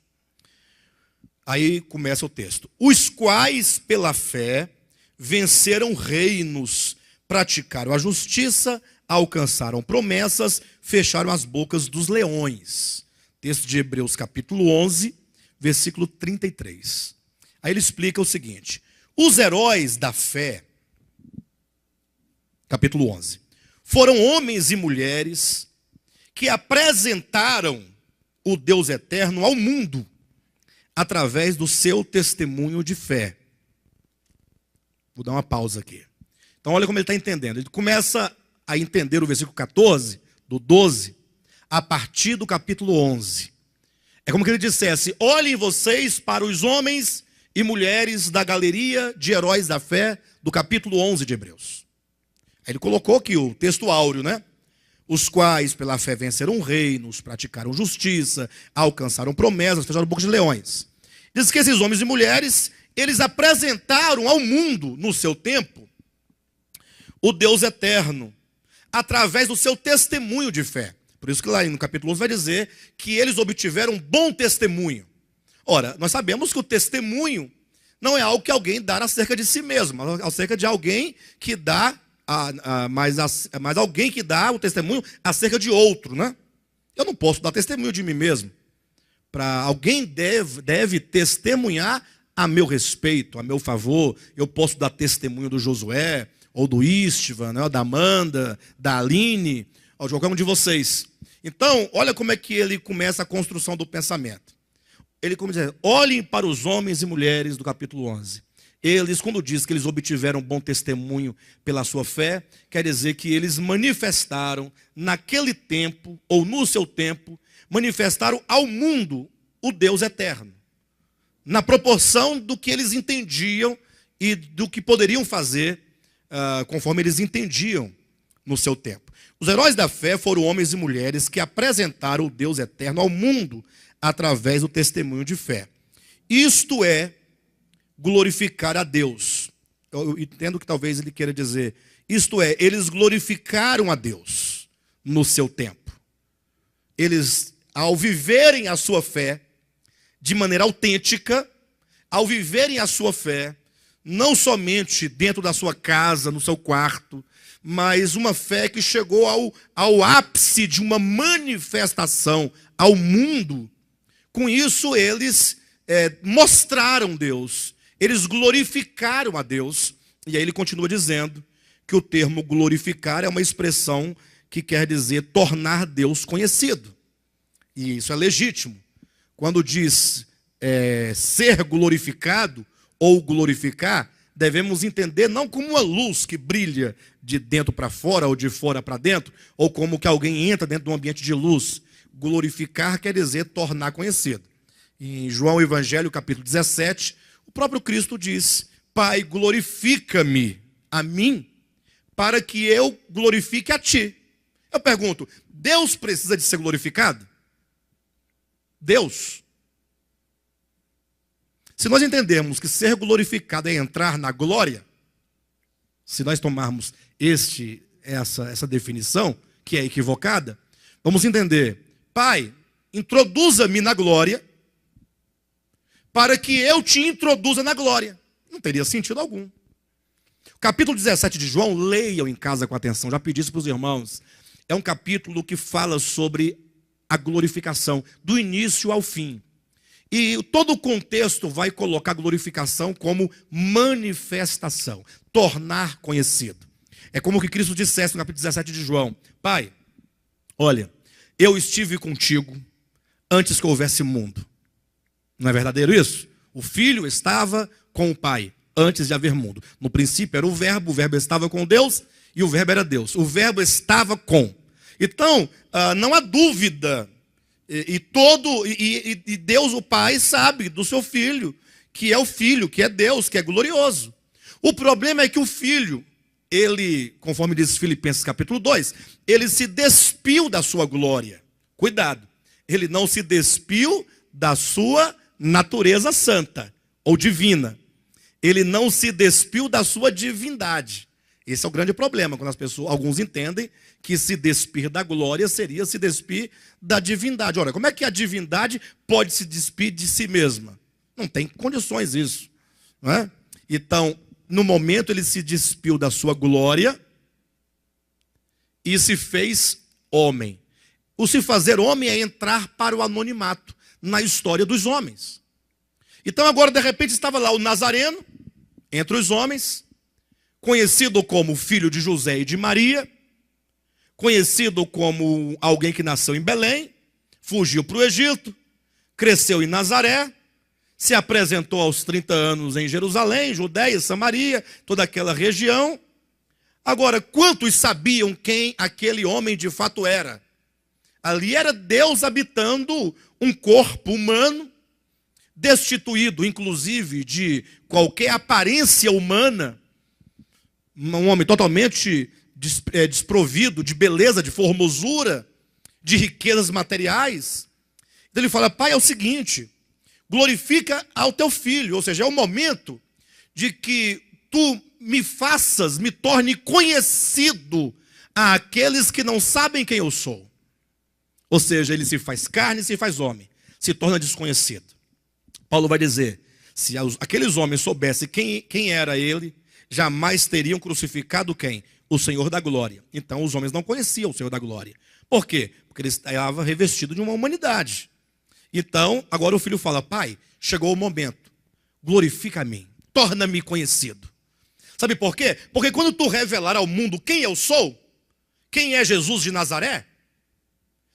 Aí começa o texto. Os quais, pela fé, venceram reinos, praticaram a justiça, alcançaram promessas, fecharam as bocas dos leões. Texto de Hebreus capítulo 11, versículo 33. Aí ele explica o seguinte. Os heróis da fé, capítulo 11, foram homens e mulheres que apresentaram o Deus eterno ao mundo através do seu testemunho de fé. Vou dar uma pausa aqui. Então olha como ele está entendendo. Ele começa a entender o versículo 14, do 12, a partir do capítulo 11. É como que ele dissesse, olhem vocês para os homens e mulheres da galeria de heróis da fé, do capítulo 11 de Hebreus. Aí ele colocou aqui o texto áureo, né? Os quais pela fé venceram reinos, praticaram justiça, alcançaram promessas, fecharam bocas de leões. Diz que esses homens e mulheres, eles apresentaram ao mundo, no seu tempo, o Deus eterno, através do seu testemunho de fé. Por isso que lá no capítulo 11 vai dizer que eles obtiveram um bom testemunho. Ora, nós sabemos que o testemunho não é algo que alguém dá acerca de si mesmo, mas acerca de alguém que dá, mas alguém que dá o testemunho acerca de outro, né? Eu não posso dar testemunho de mim mesmo. Alguém deve testemunhar a meu respeito, a meu favor. Eu posso dar testemunho do Josué, ou do Istvan, né? Ou da Amanda, da Aline, ou de qualquer um de vocês. Então, olha como é que ele começa a construção do pensamento. Ele começa: olhem para os homens e mulheres do capítulo 11. Eles, quando diz que eles obtiveram bom testemunho pela sua fé, quer dizer que eles manifestaram naquele tempo, ou no seu tempo, manifestaram ao mundo o Deus eterno, na proporção do que eles entendiam e do que poderiam fazer, conforme eles entendiam no seu tempo. Os heróis da fé foram homens e mulheres que apresentaram o Deus eterno ao mundo através do testemunho de fé. Isto é glorificar a Deus. Eu entendo que talvez ele queira dizer, isto é, eles glorificaram a Deus no seu tempo. Eles, ao viverem a sua fé de maneira autêntica, ao viverem a sua fé, não somente dentro da sua casa, no seu quarto, mas uma fé que chegou ao ápice de uma manifestação ao mundo. Com isso, eles mostraram Deus, eles glorificaram a Deus. E aí ele continua dizendo que o termo glorificar é uma expressão que quer dizer tornar Deus conhecido. E isso é legítimo. Quando diz ser glorificado ou glorificar, devemos entender não como uma luz que brilha de dentro para fora ou de fora para dentro, ou como que alguém entra dentro de um ambiente de luz. Glorificar quer dizer tornar conhecido. Em João Evangelho, capítulo 17, o próprio Cristo diz: Pai, glorifica-me a mim, para que eu glorifique a ti. Eu pergunto, Deus precisa de ser glorificado? Deus? Se nós entendermos que ser glorificado é entrar na glória, se nós tomarmos essa definição, que é equivocada, vamos entender: Pai, introduza-me na glória, para que eu te introduza na glória. Não teria sentido algum. O capítulo 17 de João, leiam em casa com atenção, já pedi isso para os irmãos. É um capítulo que fala sobre a glorificação, do início ao fim. E todo o contexto vai colocar a glorificação como manifestação, tornar conhecido. É como que Cristo dissesse no capítulo 17 de João: Pai, olha, eu estive contigo antes que houvesse mundo. Não é verdadeiro isso? O Filho estava com o Pai antes de haver mundo. No princípio era o Verbo estava com Deus e o Verbo era Deus. O Verbo estava com. Então, não há dúvida. E Deus, o Pai, sabe do seu Filho, que é o Filho, que é Deus, que é glorioso. O problema é que o Filho, ele, conforme diz Filipenses capítulo 2, ele se despiu da sua glória. Cuidado, ele não se despiu da sua natureza santa ou divina. Ele não se despiu da sua divindade. Esse é o grande problema, quando alguns entendem que se despir da glória seria se despir da divindade. Ora, como é que a divindade pode se despir de si mesma? Não tem condições isso, não é? Então, no momento ele se despiu da sua glória e se fez homem. O se fazer homem é entrar para o anonimato na história dos homens. Então agora de repente estava lá o Nazareno, entre os homens, conhecido como filho de José e de Maria, conhecido como alguém que nasceu em Belém, fugiu para o Egito, cresceu em Nazaré, se apresentou aos 30 anos em Jerusalém, Judéia, Samaria, toda aquela região. Agora, quantos sabiam quem aquele homem de fato era? Ali era Deus habitando um corpo humano, destituído, inclusive, de qualquer aparência humana, um homem totalmente desprovido de beleza, de formosura, de riquezas materiais. Então ele fala: Pai, é o seguinte, glorifica ao teu filho, ou seja, é o momento de que tu me torne conhecido àqueles que não sabem quem eu sou. Ou seja, ele se faz carne, se faz homem, se torna desconhecido. Paulo vai dizer: se aqueles homens soubessem quem era ele, jamais teriam crucificado quem? O Senhor da glória. Então os homens não conheciam o Senhor da glória. Por quê? Porque ele estava revestido de uma humanidade. Então, agora o filho fala: Pai, chegou o momento, glorifica a mim, torna-me conhecido. Sabe por quê? Porque quando tu revelar ao mundo quem eu sou, quem é Jesus de Nazaré,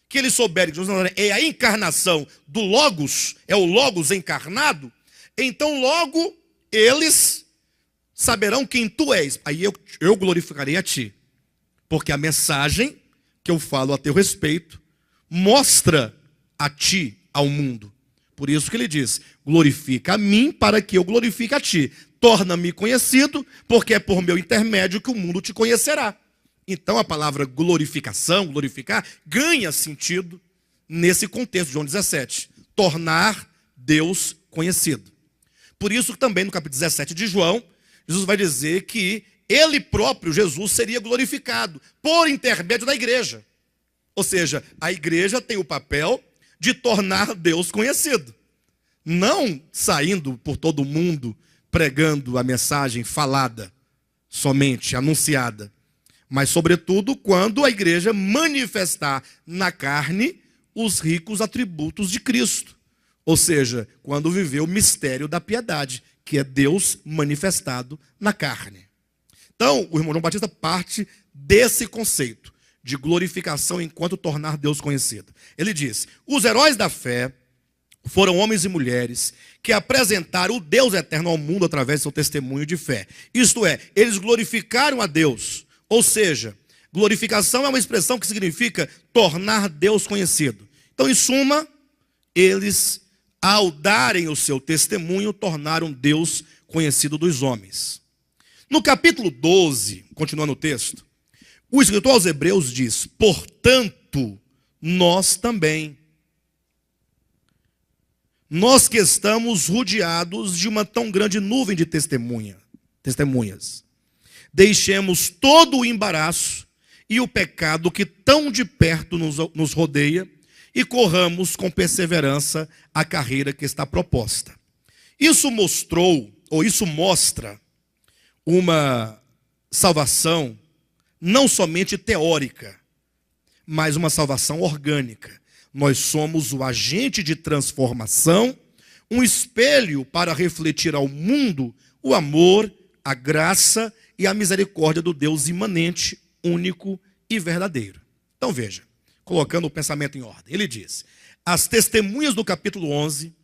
que eles souberem que Jesus de Nazaré é a encarnação do Logos, é o Logos encarnado, então logo eles saberão quem tu és. Aí eu glorificarei a ti. Porque a mensagem que eu falo a teu respeito mostra a ti, ao mundo. Por isso que ele diz, glorifica a mim para que eu glorifique a ti. Torna-me conhecido, porque é por meu intermédio que o mundo te conhecerá. Então a palavra glorificação, glorificar, ganha sentido nesse contexto de João 17. Tornar Deus conhecido. Por isso que também no capítulo 17 de João, Jesus vai dizer que ele próprio, Jesus, seria glorificado por intermédio da igreja. Ou seja, a igreja tem o papel de tornar Deus conhecido. Não saindo por todo mundo pregando a mensagem falada, somente anunciada. Mas, sobretudo, quando a igreja manifestar na carne os ricos atributos de Cristo. Ou seja, quando viver o mistério da piedade, que é Deus manifestado na carne. Então, o irmão João Batista parte desse conceito de glorificação enquanto tornar Deus conhecido. Ele diz, os heróis da fé foram homens e mulheres que apresentaram o Deus eterno ao mundo através do seu testemunho de fé. Isto é, eles glorificaram a Deus. Ou seja, glorificação é uma expressão que significa tornar Deus conhecido. Então, em suma, eles, ao darem o seu testemunho, tornaram Deus conhecido dos homens. No capítulo 12, continuando o texto, o escritor aos Hebreus diz, portanto, nós também, nós que estamos rodeados de uma tão grande nuvem de testemunhas, deixemos todo o embaraço e o pecado que tão de perto nos rodeia e corramos com perseverança a carreira que está proposta. Isso mostra uma salvação não somente teórica, mas uma salvação orgânica. Nós somos o agente de transformação, um espelho para refletir ao mundo o amor, a graça e a misericórdia do Deus imanente, único e verdadeiro. Então veja, colocando o pensamento em ordem, ele diz, as testemunhas do capítulo 11,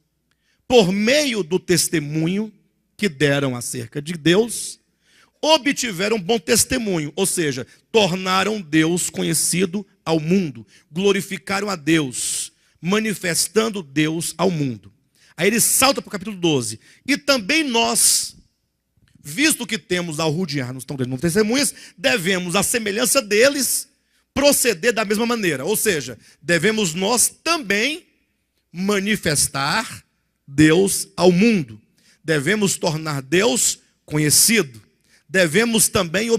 por meio do testemunho que deram acerca de Deus, obtiveram bom testemunho, ou seja, tornaram Deus conhecido ao mundo, glorificaram a Deus, manifestando Deus ao mundo. Aí ele salta para o capítulo 12, e também nós, visto que temos ao rodear-nos tão grandes testemunhas, devemos, à semelhança deles, proceder da mesma maneira, ou seja, devemos nós também manifestar Deus ao mundo, devemos tornar Deus conhecido, devemos também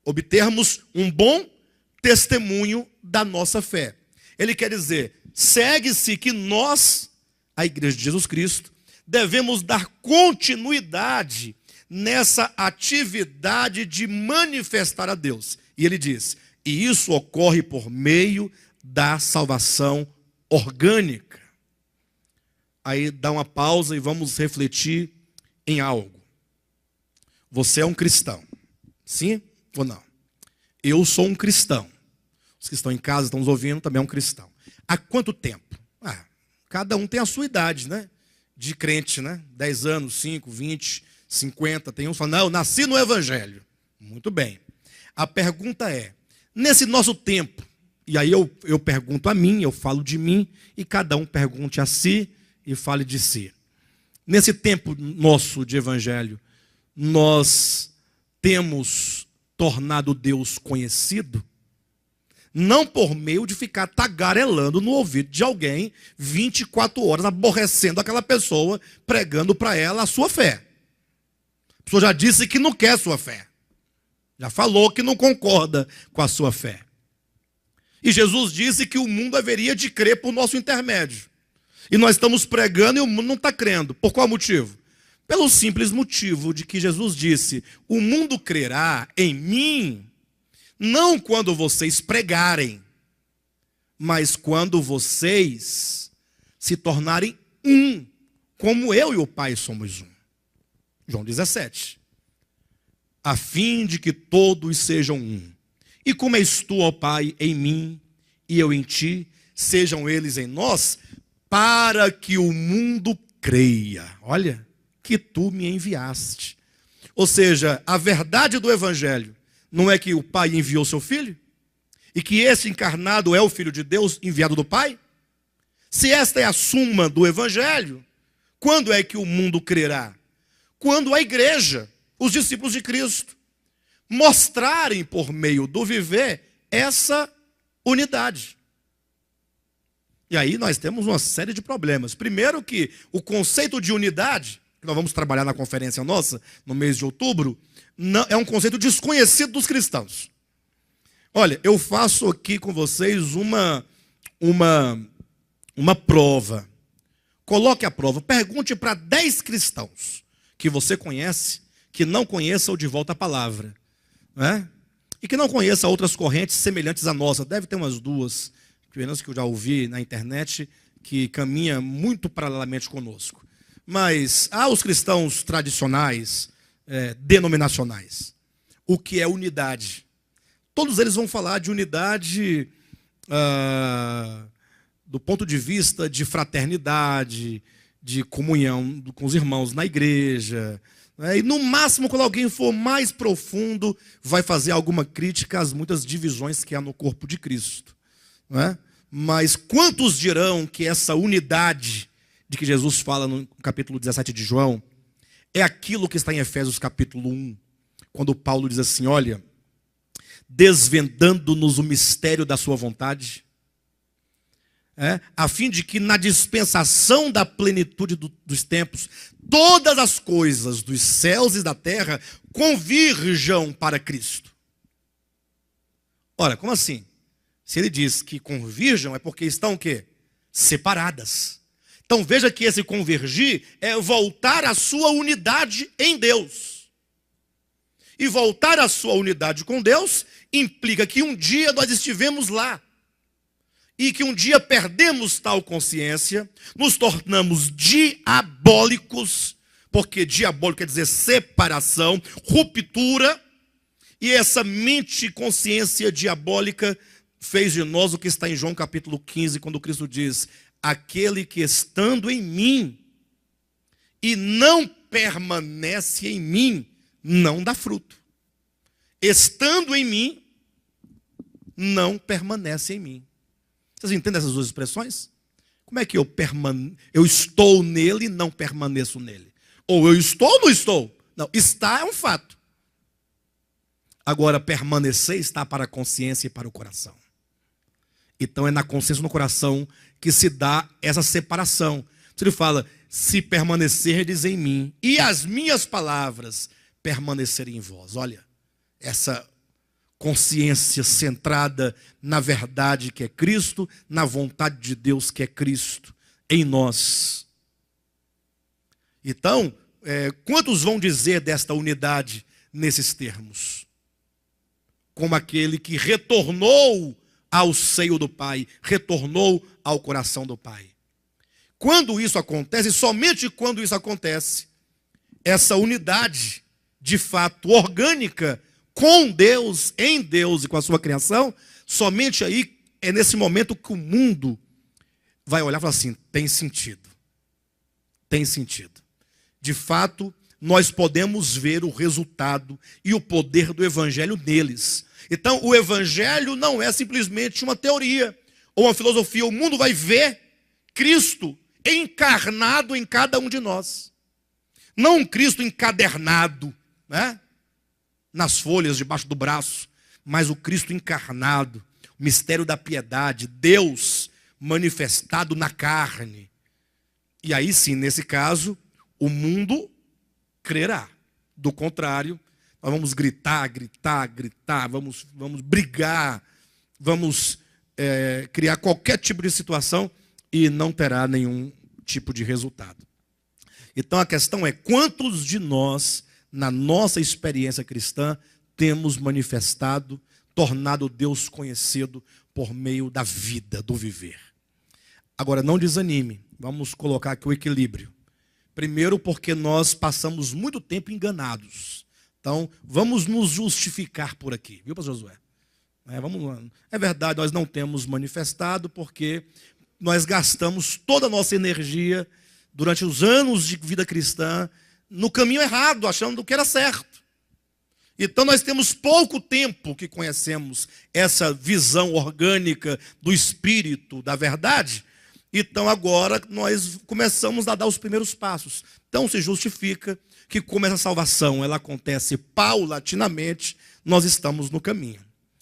obtermos um bom testemunho da nossa fé. Ele quer dizer, segue-se que nós, a Igreja de Jesus Cristo, devemos dar continuidade nessa atividade de manifestar a Deus. E ele diz, e isso ocorre por meio da salvação orgânica. Aí dá uma pausa e vamos refletir em algo. Você é um cristão, sim ou não? Eu sou um cristão. Os que estão em casa, estão nos ouvindo, também é um cristão. Há quanto tempo? Cada um tem a sua idade, né? De crente, né? 10 anos, 5, 20, 50. Tem uns que falam, não, eu nasci no Evangelho. Muito bem. A pergunta é, nesse nosso tempo, e aí eu pergunto a mim, eu falo de mim, e cada um pergunte a si e fale de si. Nesse tempo nosso de Evangelho, nós temos tornado Deus conhecido, não por meio de ficar tagarelando no ouvido de alguém 24 horas, aborrecendo aquela pessoa, pregando para ela a sua fé. A pessoa já disse que não quer a sua fé. Já falou que não concorda com a sua fé. E Jesus disse que o mundo haveria de crer por nosso intermédio. E nós estamos pregando e o mundo não está crendo. Por qual motivo? Pelo simples motivo de que Jesus disse, o mundo crerá em mim, não quando vocês pregarem, mas quando vocês se tornarem um, como eu e o Pai somos um. João 17. a fim de que todos sejam um. E como és tu, ó Pai, em mim e eu em ti, sejam eles em nós, para que o mundo creia. Olha, que tu me enviaste. Ou seja, a verdade do Evangelho não é que o Pai enviou seu Filho? E que esse encarnado é o Filho de Deus enviado do Pai? Se esta é a suma do Evangelho, quando é que o mundo crerá? Quando a igreja, os discípulos de Cristo, mostrarem por meio do viver essa unidade. E aí nós temos uma série de problemas. Primeiro que o conceito de unidade, que nós vamos trabalhar na conferência nossa, no mês de outubro, é um conceito desconhecido dos cristãos. Olha, eu faço aqui com vocês uma prova. Coloque a prova. Pergunte para 10 cristãos que você conhece, que não conheçam de volta a palavra, né? E que não conheçam outras correntes semelhantes à nossa. Deve ter umas duas, pelo menos que eu já ouvi na internet, que caminha muito paralelamente conosco. Mas há os cristãos tradicionais, denominacionais. O que é unidade? Todos eles vão falar de unidade do ponto de vista de fraternidade, de comunhão com os irmãos na igreja. E no máximo, quando alguém for mais profundo, vai fazer alguma crítica às muitas divisões que há no corpo de Cristo. Não é? Mas quantos dirão que essa unidade de que Jesus fala no capítulo 17 de João é aquilo que está em Efésios capítulo 1, quando Paulo diz assim, olha, desvendando-nos o mistério da sua vontade, a fim de que na dispensação da plenitude dos tempos, todas as coisas dos céus e da terra convirjam para Cristo. Ora, como assim? Se ele diz que convirjam, é porque estão o quê? Separadas. Então veja que esse convergir é voltar à sua unidade em Deus. E voltar à sua unidade com Deus implica que um dia nós estivemos lá. E que um dia perdemos tal consciência, nos tornamos diabólicos, porque diabólico quer dizer separação, ruptura, e essa mente e consciência diabólica fez de nós o que está em João capítulo 15, quando Cristo diz, aquele que estando em mim e não permanece em mim, não dá fruto. Estando em mim, não permanece em mim. Vocês entendem essas duas expressões? Como é que eu estou nele e não permaneço nele? Ou eu estou ou não estou? Não, estar é um fato. Agora, permanecer está para a consciência e para o coração. Então é na consciência e no coração que se dá essa separação. Ele fala, se permanecerdes em mim e as minhas palavras permanecerem em vós. Olha, essa consciência centrada na verdade que é Cristo, na vontade de Deus que é Cristo, em nós. Então, quantos vão dizer desta unidade nesses termos? Como aquele que retornou ao seio do Pai, retornou ao coração do Pai. Quando isso acontece, somente quando isso acontece, essa unidade, de fato, orgânica, com Deus, em Deus e com a sua criação, somente aí é nesse momento que o mundo vai olhar e falar assim, tem sentido. Tem sentido. De fato, nós podemos ver o resultado e o poder do Evangelho neles. Então, o Evangelho não é simplesmente uma teoria ou uma filosofia. O mundo vai ver Cristo encarnado em cada um de nós. Não um Cristo encadernado, né? Nas folhas, debaixo do braço, mas o Cristo encarnado, o mistério da piedade, Deus manifestado na carne. E aí sim, nesse caso, o mundo crerá. Do contrário, nós vamos gritar, vamos brigar, vamos criar qualquer tipo de situação e não terá nenhum tipo de resultado. Então a questão é, quantos de nós, na nossa experiência cristã, temos manifestado, tornado Deus conhecido por meio da vida, do viver. Agora, não desanime, vamos colocar aqui o equilíbrio. Primeiro, porque nós passamos muito tempo enganados. Então, vamos nos justificar por aqui, viu, pastor Josué? É verdade, nós não temos manifestado porque nós gastamos toda a nossa energia durante os anos de vida cristã no caminho errado, achando que era certo. Então nós temos pouco tempo que conhecemos essa visão orgânica do Espírito, da verdade. Então agora nós começamos a dar os primeiros passos. Então se justifica que como essa salvação ela acontece paulatinamente, nós estamos no caminho.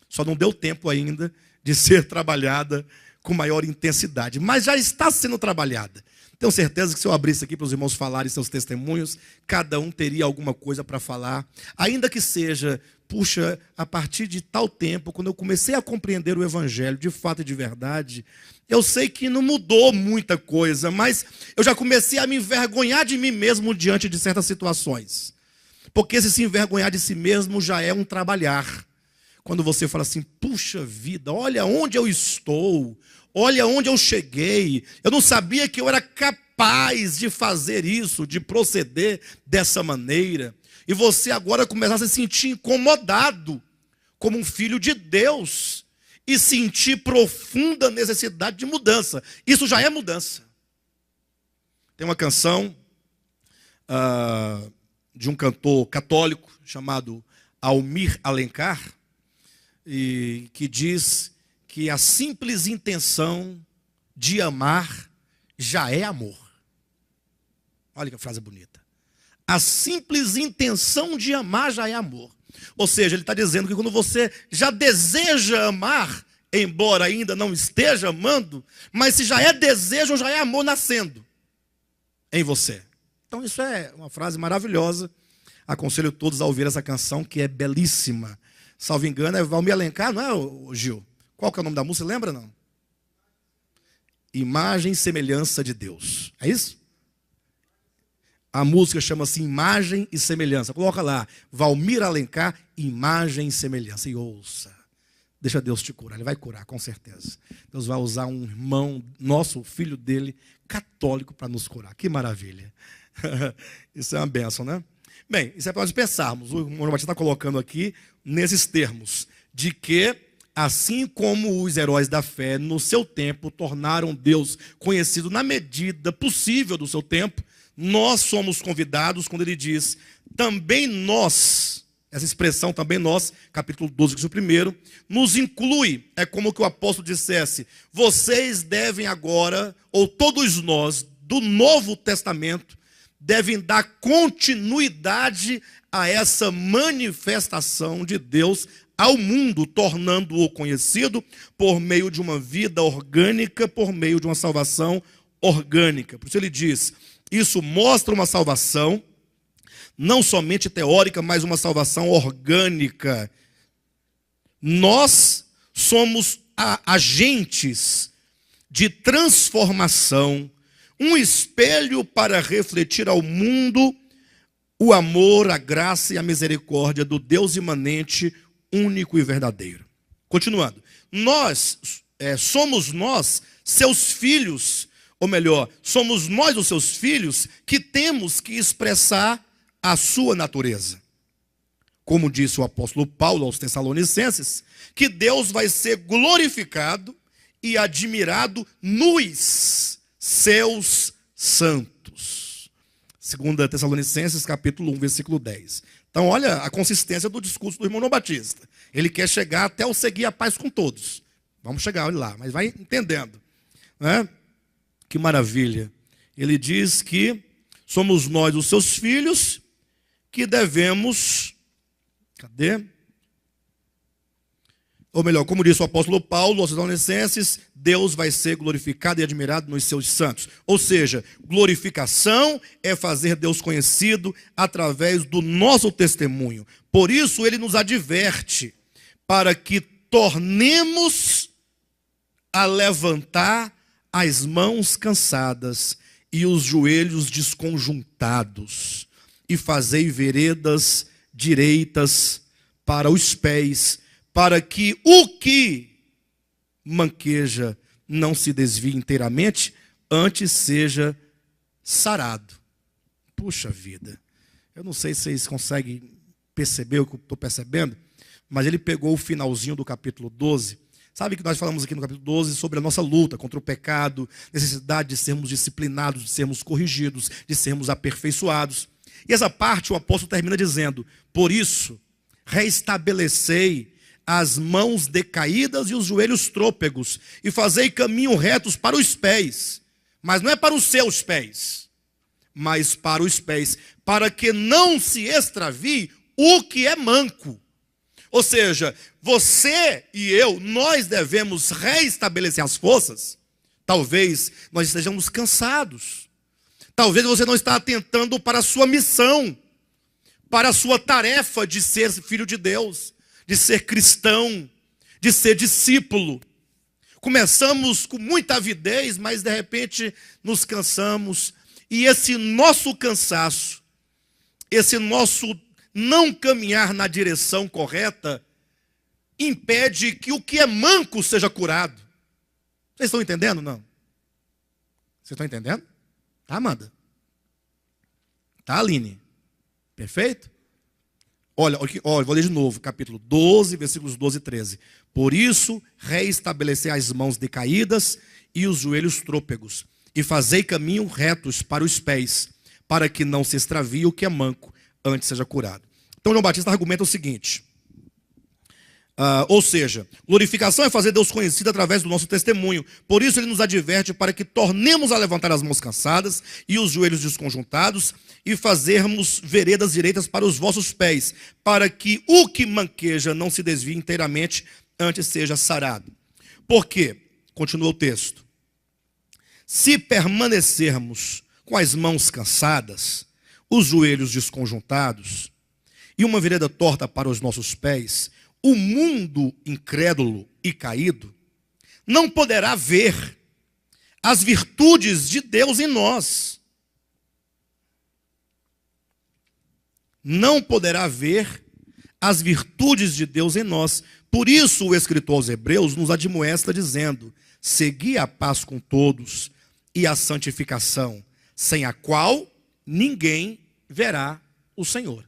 Só não deu tempo ainda de ser trabalhada com maior intensidade, mas já está sendo trabalhada. Tenho certeza que se eu abrisse aqui para os irmãos falarem seus testemunhos, cada um teria alguma coisa para falar, ainda que seja, puxa, a partir de tal tempo, quando eu comecei a compreender o Evangelho de fato e de verdade, eu sei que não mudou muita coisa, mas eu já comecei a me envergonhar de mim mesmo diante de certas situações. Porque se envergonhar de si mesmo já é um trabalhar. Quando você fala assim, puxa vida, olha onde eu estou, olha onde eu cheguei, eu não sabia que eu era capaz de fazer isso, de proceder dessa maneira. E você agora começar a se sentir incomodado como um filho de Deus e sentir profunda necessidade de mudança. Isso já é mudança. Tem uma canção de um cantor católico chamado Almir Alencar, e que diz que a simples intenção de amar já é amor. Olha que frase bonita. A simples intenção de amar já é amor. Ou seja, ele está dizendo que quando você já deseja amar, embora ainda não esteja amando, mas se já é desejo, já é amor nascendo em você. Então isso é uma frase maravilhosa. Aconselho todos a ouvir essa canção, que é belíssima. Salvo engano, é Valmir Alencar, não é, Gil? Qual que é o nome da música? Lembra, não? Imagem e Semelhança de Deus. É isso? A música chama-se Imagem e Semelhança. Coloca lá, Valmir Alencar, Imagem e Semelhança. E ouça. Deixa Deus te curar. Ele vai curar, com certeza. Deus vai usar um irmão nosso, filho dele, católico, para nos curar. Que maravilha. Isso é uma bênção, né? Bem, isso é para nós pensarmos. O irmão Batista está colocando aqui nesses termos, de que assim como os heróis da fé no seu tempo tornaram Deus conhecido na medida possível do seu tempo, nós somos convidados, quando ele diz, também nós, essa expressão também nós, capítulo 12, versículo 1, nos inclui, é como que o apóstolo dissesse, vocês devem agora, ou todos nós, do Novo Testamento, devem dar continuidade a essa manifestação de Deus ao mundo, tornando-o conhecido por meio de uma vida orgânica, por meio de uma salvação orgânica. Por isso ele diz, isso mostra uma salvação, não somente teórica, mas uma salvação orgânica. Nós somos agentes de transformação, um espelho para refletir ao mundo o amor, a graça e a misericórdia do Deus imanente, único e verdadeiro. Continuando, somos nós, seus filhos, ou melhor, somos nós os seus filhos que temos que expressar a sua natureza. Como disse o apóstolo Paulo aos Tessalonicenses, que Deus vai ser glorificado e admirado nos seus santos. 2 Tessalonicenses, capítulo 1, versículo 10. Então, olha a consistência do discurso do irmão Batista. Ele quer chegar até o seguir a paz com todos. Vamos chegar lá, mas vai entendendo. Né? Que maravilha. Ele diz que somos nós, os seus filhos, que devemos... Cadê? Ou melhor, como disse o apóstolo Paulo aos Tessalonicenses, Deus vai ser glorificado e admirado nos seus santos. Ou seja, glorificação é fazer Deus conhecido através do nosso testemunho. Por isso ele nos adverte, para que tornemos a levantar as mãos cansadas e os joelhos desconjuntados, e fazei veredas direitas para os pés, para que o que manqueja não se desvie inteiramente, antes seja sarado. Puxa vida, eu não sei se vocês conseguem percebeu o que eu estou percebendo? Mas ele pegou o finalzinho do capítulo 12. Sabe que nós falamos aqui no capítulo 12 sobre a nossa luta contra o pecado, necessidade de sermos disciplinados, de sermos corrigidos, de sermos aperfeiçoados. E essa parte o apóstolo termina dizendo: por isso, reestabelecei as mãos decaídas e os joelhos trôpegos, e fazei caminho retos para os pés. Mas não é para os seus pés, mas para os pés, para que não se extravie o que é manco. Ou seja, você e eu, nós devemos reestabelecer as forças. Talvez nós estejamos cansados. Talvez você não está atentando para a sua missão, para a sua tarefa de ser filho de Deus, de ser cristão, de ser discípulo. Começamos com muita avidez, mas de repente nos cansamos. E esse nosso cansaço, esse nosso não caminhar na direção correta, impede que o que é manco seja curado. Vocês estão entendendo, não? Vocês estão entendendo? Tá, Amanda? Tá, Aline? Perfeito? Olha, vou ler de novo, capítulo 12, versículos 12 e 13. Por isso, reestabelecer as mãos decaídas e os joelhos trôpegos, e fazei caminho retos para os pés, para que não se extravie o que é manco, antes seja curado. Então, João Batista argumenta o seguinte, ou seja, glorificação é fazer Deus conhecido através do nosso testemunho. Por isso ele nos adverte para que tornemos a levantar as mãos cansadas e os joelhos desconjuntados e fazermos veredas direitas para os vossos pés, para que o que manqueja não se desvie inteiramente, antes seja sarado. Por quê? Continua o texto. Se permanecermos com as mãos cansadas, os joelhos desconjuntados e uma vereda torta para os nossos pés, o mundo incrédulo e caído não poderá ver as virtudes de Deus em nós. Não poderá ver as virtudes de Deus em nós. Por isso o escritor aos Hebreus nos admoesta dizendo: segui a paz com todos e a santificação, sem a qual ninguém verá o Senhor.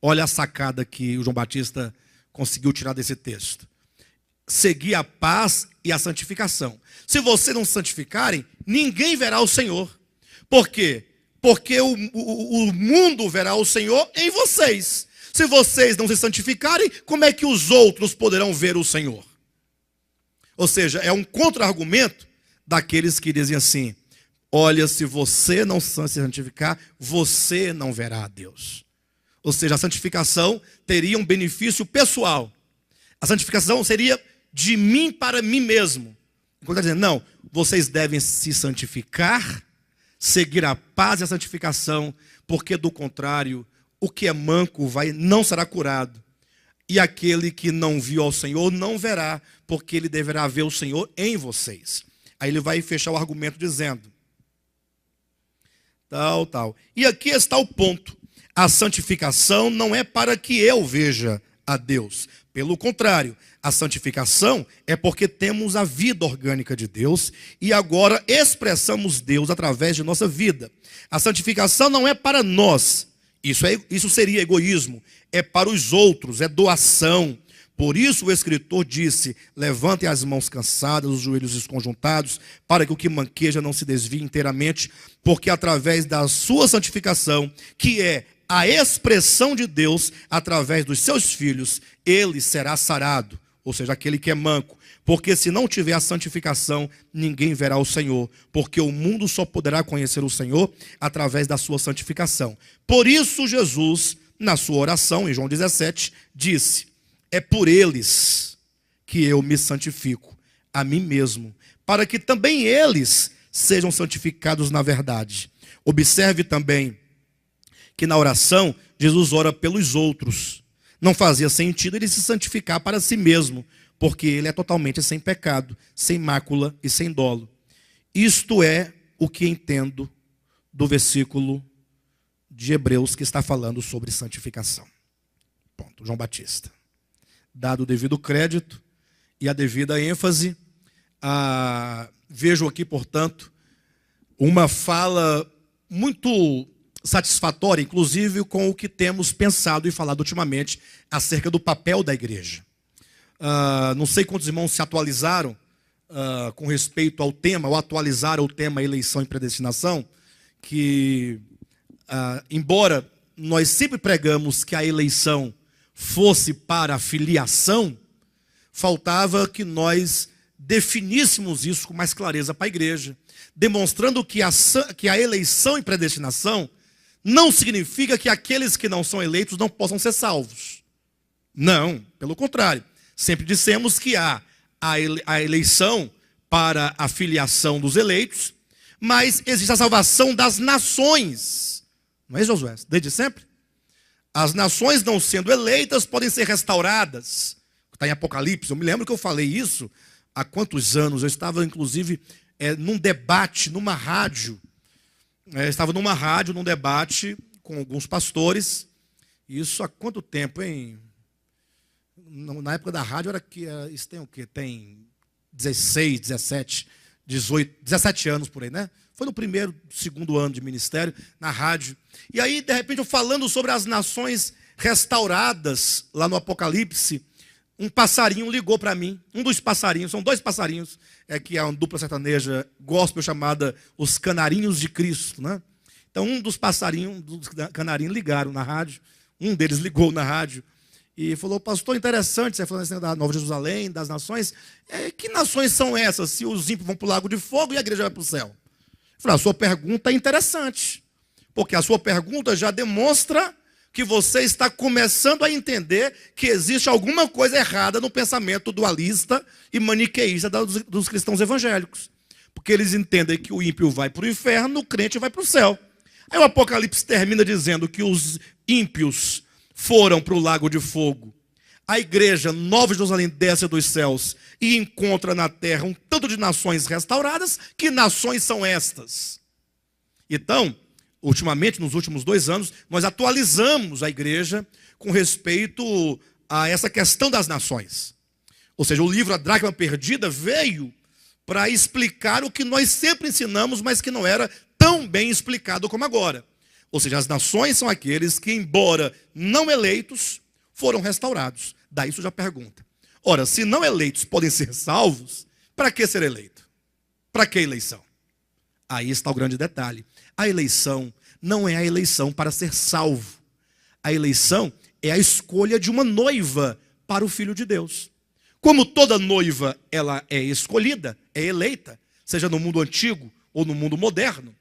Olha a sacada que o João Batista conseguiu tirar desse texto. Seguir a paz e a santificação. Se vocês não se santificarem, ninguém verá o Senhor. Por quê? Porque o mundo verá o Senhor em vocês. Se vocês não se santificarem, como é que os outros poderão ver o Senhor? Ou seja, é um contra-argumento daqueles que dizem assim: olha, se você não se santificar, você não verá a Deus. Ou seja, a santificação teria um benefício pessoal. A santificação seria de mim para mim mesmo. Enquanto está dizendo, não, vocês devem se santificar, seguir a paz e a santificação, porque do contrário, o que é manco não será curado. E aquele que não viu ao Senhor não verá, porque ele deverá ver o Senhor em vocês. Aí ele vai fechar o argumento dizendo, tal. E aqui está o ponto. A santificação não é para que eu veja a Deus. Pelo contrário, a santificação é porque temos a vida orgânica de Deus e agora expressamos Deus através de nossa vida. A santificação não é para nós. Isso seria egoísmo. É para os outros, é doação. Por isso o escritor disse: levantem as mãos cansadas, os joelhos desconjuntados, para que o que manqueja não se desvie inteiramente, porque através da sua santificação, que é a expressão de Deus através dos seus filhos, ele será sarado, ou seja, aquele que é manco. Porque se não tiver a santificação, ninguém verá o Senhor, porque o mundo só poderá conhecer o Senhor através da sua santificação. Por isso Jesus, na sua oração, em João 17, disse: é por eles que eu me santifico a mim mesmo, para que também eles sejam santificados na verdade. Observe também que na oração, Jesus ora pelos outros. Não fazia sentido ele se santificar para si mesmo, porque ele é totalmente sem pecado, sem mácula e sem dolo. Isto é o que entendo do versículo de Hebreus que está falando sobre santificação. Ponto. João Batista. Dado o devido crédito e a devida ênfase, vejo aqui, portanto, uma fala muito satisfatória, inclusive com o que temos pensado e falado ultimamente acerca do papel da igreja. Não sei quantos irmãos se atualizaram com respeito ao tema, ou atualizaram o tema eleição e predestinação, que embora nós sempre pregamos que a eleição fosse para a filiação, faltava que nós definíssemos isso com mais clareza para a igreja, demonstrando que a eleição e predestinação não significa que aqueles que não são eleitos não possam ser salvos. Não, pelo contrário. Sempre dissemos que há a eleição para a filiação dos eleitos, mas existe a salvação das nações. Não é, Josué? Desde sempre? As nações não sendo eleitas podem ser restauradas. Está em Apocalipse. Eu me lembro que eu falei isso há quantos anos. Eu estava, inclusive, num debate, numa rádio. Estava numa rádio, num debate com alguns pastores. Isso há quanto tempo, hein? Na época da rádio, isso tem o quê? Tem 16, 17, 18, 17 anos por aí, né? Foi no primeiro, segundo ano de ministério, na rádio. E aí, de repente, eu falando sobre as nações restauradas, lá no Apocalipse, um passarinho ligou para mim. Um dos passarinhos, são dois passarinhos, que é uma dupla sertaneja gospel chamada Os Canarinhos de Cristo, né? Então, um dos passarinhos, dos canarinhos ligaram na rádio. Um deles ligou na rádio e falou: pastor, interessante, você falando assim da Nova Jerusalém, das nações. Que nações são essas, se os ímpios vão para o lago de fogo e a igreja vai para o céu? Eu falei: a sua pergunta é interessante, porque a sua pergunta já demonstra que você está começando a entender que existe alguma coisa errada no pensamento dualista e maniqueísta dos cristãos evangélicos. Porque eles entendem que o ímpio vai para o inferno, o crente vai para o céu. Aí o Apocalipse termina dizendo que os ímpios foram para o lago de fogo. A igreja Nova Jerusalém desce dos céus e encontra na terra um tanto de nações restauradas. Que nações são estas? Então, ultimamente, nos últimos 2 anos, nós atualizamos a igreja com respeito a essa questão das nações. Ou seja, o livro A Dracma Perdida veio para explicar o que nós sempre ensinamos, mas que não era tão bem explicado como agora. Ou seja, as nações são aqueles que, embora não eleitos, foram restaurados. Daí isso já pergunta. Ora, se não eleitos podem ser salvos, para que ser eleito? Para que eleição? Aí está o grande detalhe. A eleição não é a eleição para ser salvo. A eleição é a escolha de uma noiva para o Filho de Deus. Como toda noiva, ela é escolhida, é eleita, seja no mundo antigo ou no mundo moderno.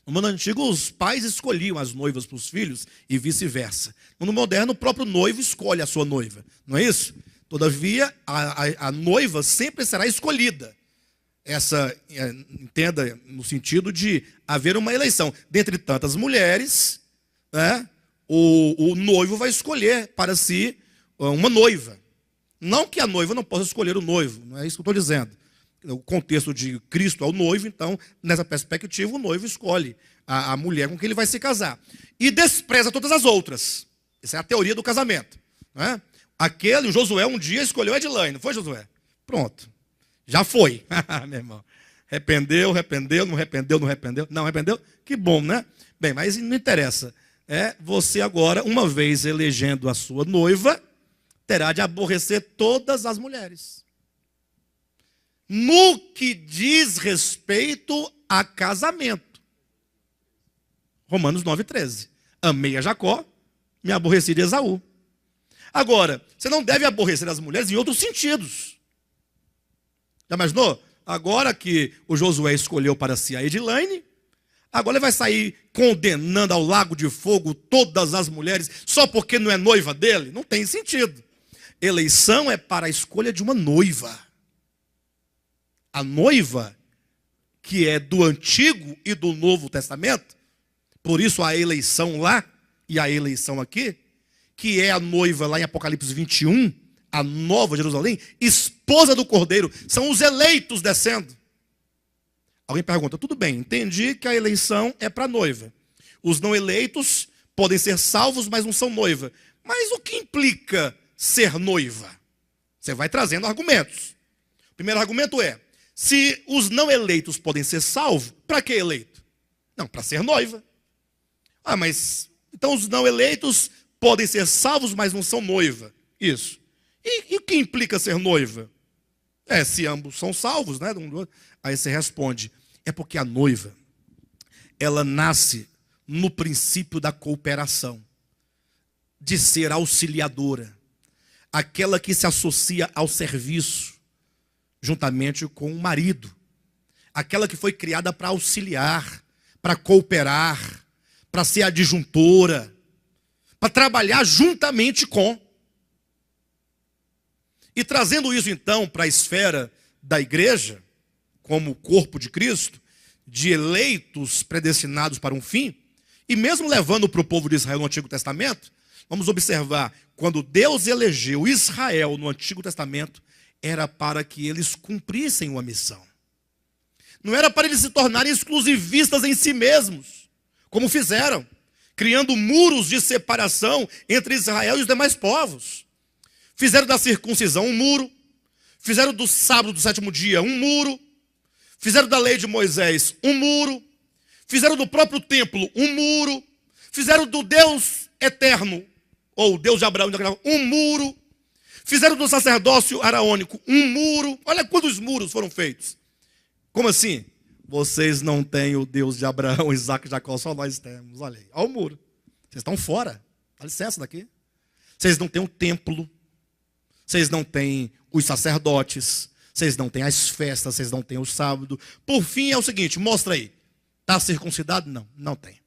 No mundo antigo, os pais escolhiam as noivas para os filhos e vice-versa. No mundo moderno, o próprio noivo escolhe a sua noiva. Não é isso? Todavia, a noiva sempre será escolhida. Entenda, no sentido de haver uma eleição. Dentre tantas mulheres, né, o noivo vai escolher para si uma noiva. Não que a noiva não possa escolher o noivo, não é isso que eu estou dizendo. O contexto de Cristo é o noivo, então, nessa perspectiva, o noivo escolhe a mulher com quem ele vai se casar. E despreza todas as outras. Essa é a teoria do casamento. Não é? O Josué um dia escolheu a Edilane, não foi, Josué? Pronto. Já foi. Meu irmão. Arrependeu, não arrependeu. Não arrependeu? Que bom, né? Bem, mas não interessa. Você agora, uma vez elegendo a sua noiva, terá de aborrecer todas as mulheres. No que diz respeito a casamento. Romanos 9,13. Amei a Jacó, me aborreci de Esaú. Agora, você não deve aborrecer as mulheres em outros sentidos. Já imaginou? Agora que o Josué escolheu para si a Edilane, agora ele vai sair condenando ao lago de fogo todas as mulheres só porque não é noiva dele? Não tem sentido. Eleição é para a escolha de uma noiva. A noiva, que é do Antigo e do Novo Testamento, por isso a eleição lá e a eleição aqui, que é a noiva lá em Apocalipse 21, a Nova Jerusalém, esposa do Cordeiro, são os eleitos descendo. Alguém pergunta: tudo bem, entendi que a eleição é para a noiva. Os não eleitos podem ser salvos, mas não são noiva. Mas o que implica ser noiva? Você vai trazendo argumentos. O primeiro argumento é: se os não eleitos podem ser salvos, para que eleito? Não, para ser noiva. Ah, mas então os não eleitos podem ser salvos, mas não são noiva. Isso. E o que implica ser noiva? Se ambos são salvos, né? Aí você responde, é porque a noiva, ela nasce no princípio da cooperação, de ser auxiliadora, aquela que se associa ao serviço, juntamente com o marido, aquela que foi criada para auxiliar, para cooperar, para ser adjuntora, para trabalhar juntamente com. E trazendo isso então para a esfera da igreja, como corpo de Cristo, de eleitos predestinados para um fim, e mesmo levando para o povo de Israel no Antigo Testamento, vamos observar, quando Deus elegeu Israel no Antigo Testamento, era para que eles cumprissem uma missão. Não era para eles se tornarem exclusivistas em si mesmos, como fizeram, criando muros de separação entre Israel e os demais povos. Fizeram da circuncisão um muro, fizeram do sábado do sétimo dia um muro, fizeram da lei de Moisés um muro, fizeram do próprio templo um muro, fizeram do Deus eterno, ou Deus de Abraão, um muro, fizeram do sacerdócio araônico um muro. Olha quantos muros foram feitos. Como assim? Vocês não têm o Deus de Abraão, Isaac e Jacó, só nós temos. Olha aí, olha o muro. Vocês estão fora. Dá licença daqui. Vocês não têm o templo. Vocês não têm os sacerdotes. Vocês não têm as festas. Vocês não têm o sábado. Por fim, é o seguinte, mostra aí. Está circuncidado? Não, não tem.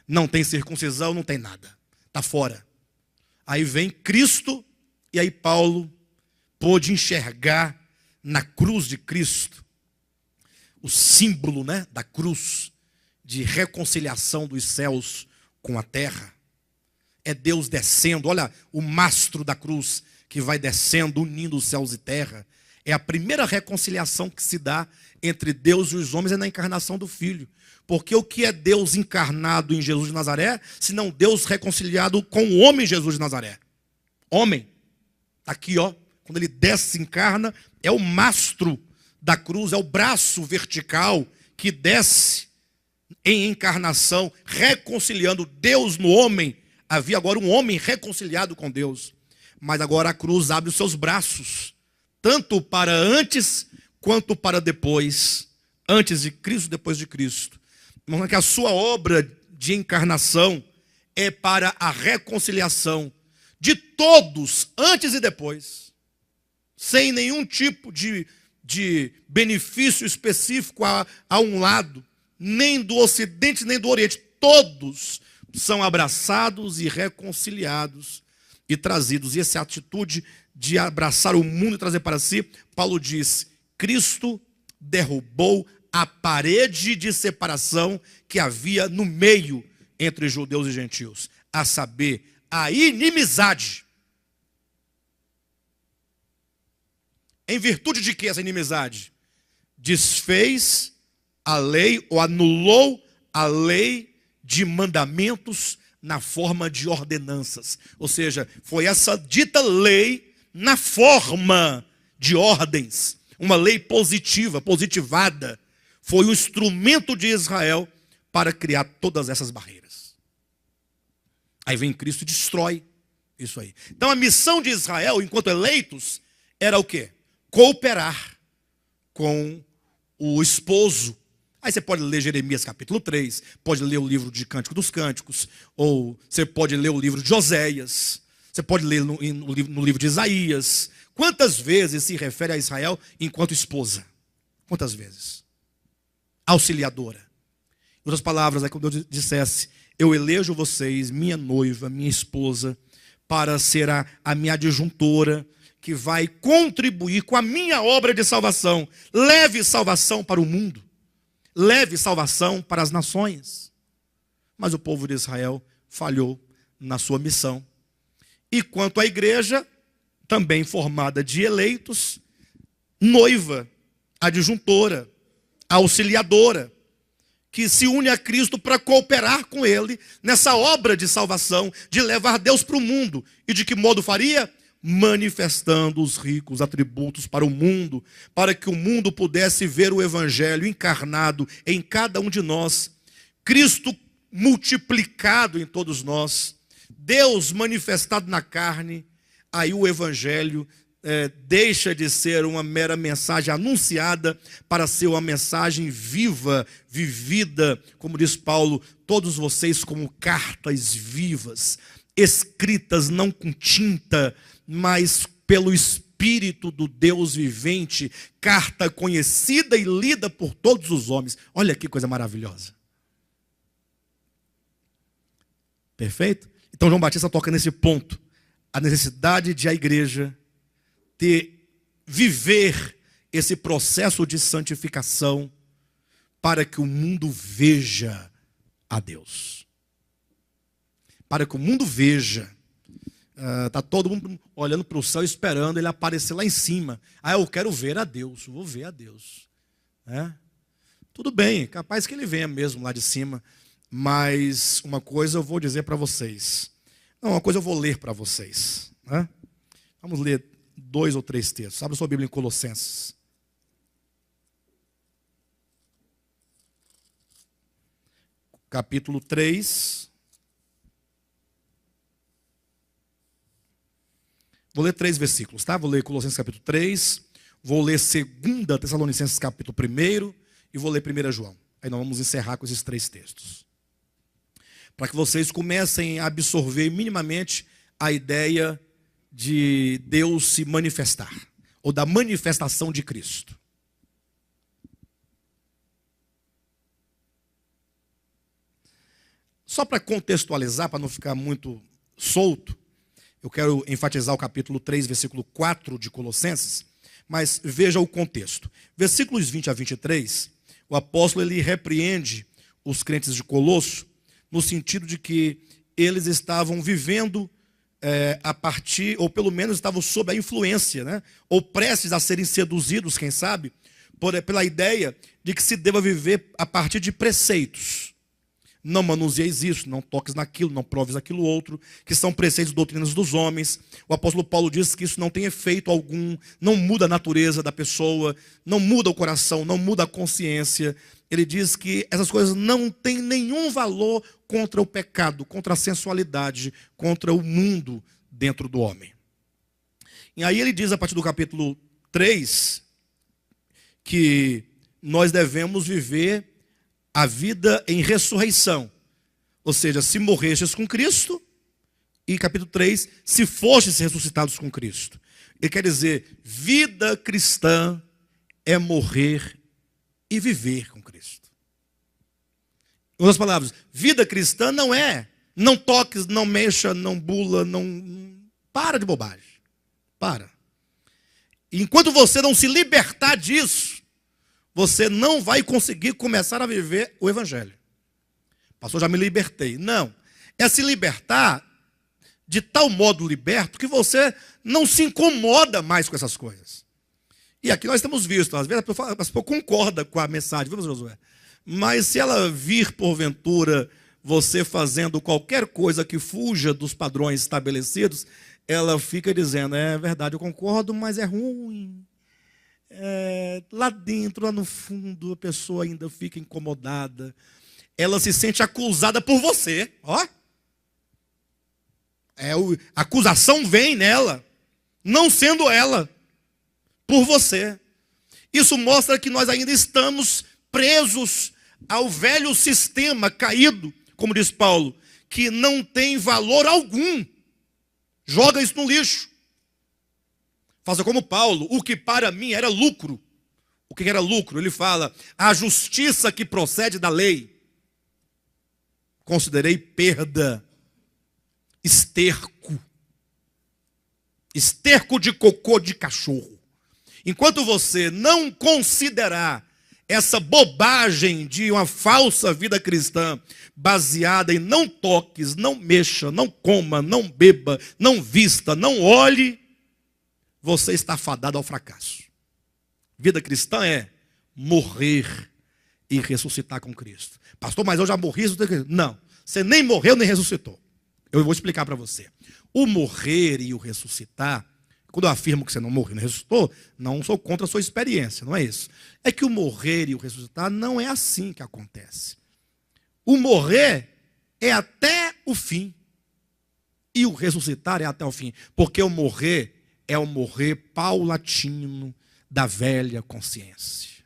Não tem circuncisão, não tem nada. Está fora. Aí vem Cristo, e aí Paulo pôde enxergar na cruz de Cristo o símbolo, né, da cruz de reconciliação dos céus com a terra. É Deus descendo, olha o mastro da cruz que vai descendo, unindo os céus e terra. É a primeira reconciliação que se dá entre Deus e os homens, é na encarnação do Filho. Porque o que é Deus encarnado em Jesus de Nazaré, senão Deus reconciliado com o homem Jesus de Nazaré? Homem. Está aqui, ó. Quando ele desce, encarna, é o mastro da cruz, é o braço vertical que desce em encarnação, reconciliando Deus no homem. Havia agora um homem reconciliado com Deus. Mas agora a cruz abre os seus braços, tanto para antes quanto para depois. Antes de Cristo, depois de Cristo. Mas que a sua obra de encarnação é para a reconciliação de todos, antes e depois. Sem nenhum tipo de benefício específico a um lado, nem do Ocidente, nem do Oriente. Todos são abraçados e reconciliados e trazidos. E essa atitude de abraçar o mundo e trazer para si, Paulo diz, Cristo derrubou a parede de separação que havia no meio entre judeus e gentios, a saber, a inimizade. Em virtude de que essa inimizade? Desfez a lei, ou anulou a lei de mandamentos na forma de ordenanças. Ou seja, foi essa dita lei na forma de ordens. Uma lei positiva, positivada. Foi o instrumento de Israel para criar todas essas barreiras. Aí vem Cristo e destrói isso aí. Então a missão de Israel, enquanto eleitos, era o quê? Cooperar com o esposo. Aí você pode ler Jeremias capítulo 3, pode ler o livro de Cântico dos Cânticos, ou você pode ler o livro de Oséias, você pode ler no livro de Isaías. Quantas vezes se refere a Israel enquanto esposa? Quantas vezes? Auxiliadora. Em outras palavras, é como Deus dissesse, eu elejo vocês, minha noiva, minha esposa, para ser a minha adjuntora, que vai contribuir com a minha obra de salvação. Leve salvação para o mundo. Leve salvação para as nações. Mas o povo de Israel falhou na sua missão. E quanto à igreja, também formada de eleitos, noiva, adjuntora, auxiliadora, que se une a Cristo para cooperar com Ele nessa obra de salvação, de levar Deus para o mundo. E de que modo faria? Manifestando os ricos atributos para o mundo, para que o mundo pudesse ver o Evangelho encarnado em cada um de nós. Cristo multiplicado em todos nós, Deus manifestado na carne, aí o evangelho deixa de ser uma mera mensagem anunciada para ser uma mensagem viva, vivida, como diz Paulo, todos vocês como cartas vivas, escritas não com tinta, mas pelo Espírito do Deus vivente, carta conhecida e lida por todos os homens. Olha que coisa maravilhosa. Perfeito? Então João Batista toca nesse ponto, a necessidade de a igreja viver esse processo de santificação para que o mundo veja a Deus. Para que o mundo veja. Está todo mundo olhando para o céu esperando ele aparecer lá em cima. Eu quero ver a Deus, vou ver a Deus. Tudo bem, capaz que ele venha mesmo lá de cima. Mas uma coisa eu vou dizer para vocês. Não, uma coisa eu vou ler para vocês. Vamos ler 2 ou 3 textos. Abra sua Bíblia em Colossenses. Capítulo 3. Vou ler 3 versículos, tá? Vou ler Colossenses capítulo 3. Vou ler 2 Tessalonicenses capítulo 1. E vou ler 1 João. Aí nós vamos encerrar com esses 3 textos. Para que vocês comecem a absorver minimamente a ideia de Deus se manifestar, ou da manifestação de Cristo. Só para contextualizar, para não ficar muito solto, eu quero enfatizar o capítulo 3, versículo 4 de Colossenses, mas veja o contexto. Versículos 20 a 23, o apóstolo ele repreende os crentes de Colosso, no sentido de que eles estavam vivendo a partir, ou pelo menos estavam sob a influência, ou prestes a serem seduzidos, quem sabe, pela ideia de que se deva viver a partir de preceitos. Não manuseis isso, não toques naquilo, não proves aquilo outro, que são preceitos doutrinas dos homens. O apóstolo Paulo diz que isso não tem efeito algum, não muda a natureza da pessoa, não muda o coração, não muda a consciência. Ele diz que essas coisas não têm nenhum valor contra o pecado, contra a sensualidade, contra o mundo dentro do homem. E aí ele diz a partir do capítulo 3 que nós devemos viver a vida em ressurreição. Ou seja, se morrestes com Cristo, e capítulo 3, se fostes ressuscitados com Cristo. Ele quer dizer, vida cristã é morrer e viver com Cristo. Em outras palavras, vida cristã não é, não toques, não mexa, não bula, não... Para de bobagem. Para. E enquanto você não se libertar disso, você não vai conseguir começar a viver o evangelho. Pastor, já me libertei. Não. É se libertar de tal modo liberto que você não se incomoda mais com essas coisas. E aqui nós temos visto, às vezes a pessoa concorda com a mensagem, viu, Josué? Mas se ela vir, porventura, você fazendo qualquer coisa que fuja dos padrões estabelecidos, ela fica dizendo, é verdade, eu concordo, mas é ruim. Lá dentro, lá no fundo, a pessoa ainda fica incomodada. Ela se sente acusada por você. A acusação vem nela, não sendo ela, por você. Isso mostra que nós ainda estamos presos ao velho sistema caído, como diz Paulo, que não tem valor algum. Joga isso no lixo. Faça como Paulo, o que para mim era lucro. O que era lucro? Ele fala, a justiça que procede da lei, considerei perda, esterco de cocô de cachorro. Enquanto você não considerar essa bobagem de uma falsa vida cristã, baseada em não toques, não mexa, não coma, não beba, não vista, não olhe, você está fadado ao fracasso. Vida cristã é morrer e ressuscitar com Cristo. Pastor, mas eu já morri. Não, você nem morreu nem ressuscitou. Eu vou explicar para você. O morrer e o ressuscitar, quando eu afirmo que você não morreu nem ressuscitou, não sou contra a sua experiência, não é isso. É que o morrer e o ressuscitar não é assim que acontece. O morrer é até o fim. E o ressuscitar é até o fim. Porque o morrer é o morrer paulatino da velha consciência.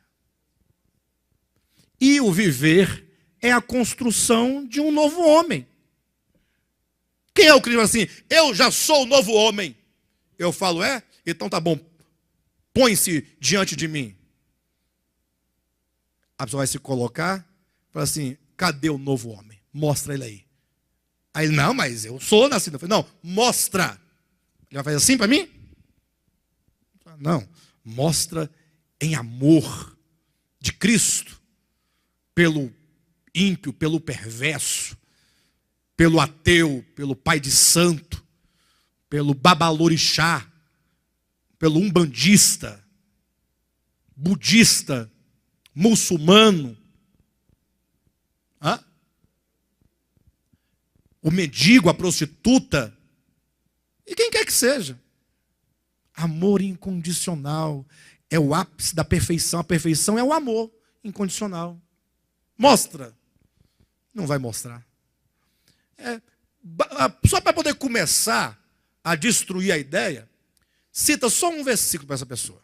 E o viver é a construção de um novo homem. Quem é o cristão assim? Eu já sou o novo homem. Eu falo, então tá bom, põe-se diante de mim. A pessoa vai se colocar, fala assim, cadê o novo homem? Mostra ele aí. Aí ele, não, mas eu sou nascido. Eu falei, não, mostra. Ele vai fazer assim para mim? Não, mostra em amor de Cristo, pelo ímpio, pelo perverso, pelo ateu, pelo pai de santo, pelo babalorixá, pelo umbandista, budista, muçulmano, o mendigo, a prostituta, e quem quer que seja. Amor incondicional é o ápice da perfeição. A perfeição é o amor incondicional. Mostra. Não vai mostrar. Só para poder começar a destruir a ideia, cita só um versículo para essa pessoa.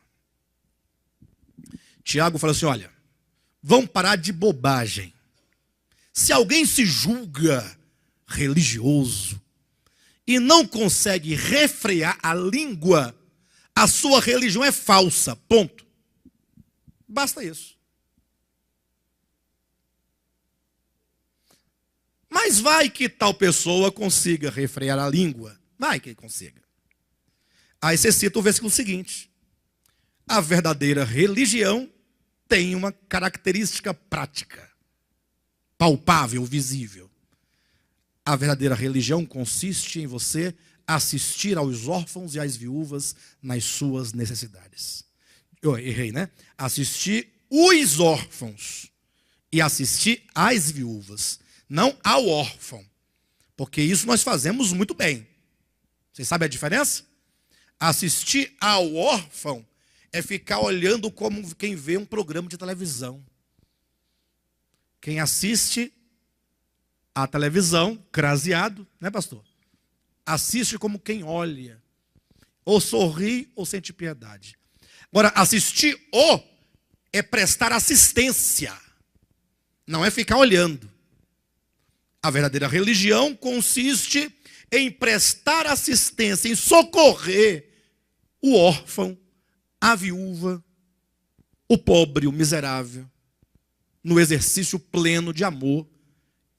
Tiago fala assim, olha, vamos parar de bobagem. Se alguém se julga religioso e não consegue refrear a língua, a sua religião é falsa, ponto. Basta isso. Mas vai que tal pessoa consiga refrear a língua. Vai que ele consiga. Aí você cita o versículo seguinte. A verdadeira religião tem uma característica prática, palpável, visível. A verdadeira religião consiste em você assistir aos órfãos e às viúvas nas suas necessidades. Eu errei, né? Assistir os órfãos e assistir às viúvas, não ao órfão. Porque isso nós fazemos muito bem. Vocês sabem a diferença? Assistir ao órfão é ficar olhando como quem vê um programa de televisão. Quem assiste a televisão, craseado, né, pastor? Assiste como quem olha, ou sorri ou sente piedade. Agora, assistir é prestar assistência, não é ficar olhando. A verdadeira religião consiste em prestar assistência, em socorrer o órfão, a viúva, o pobre, o miserável, no exercício pleno de amor,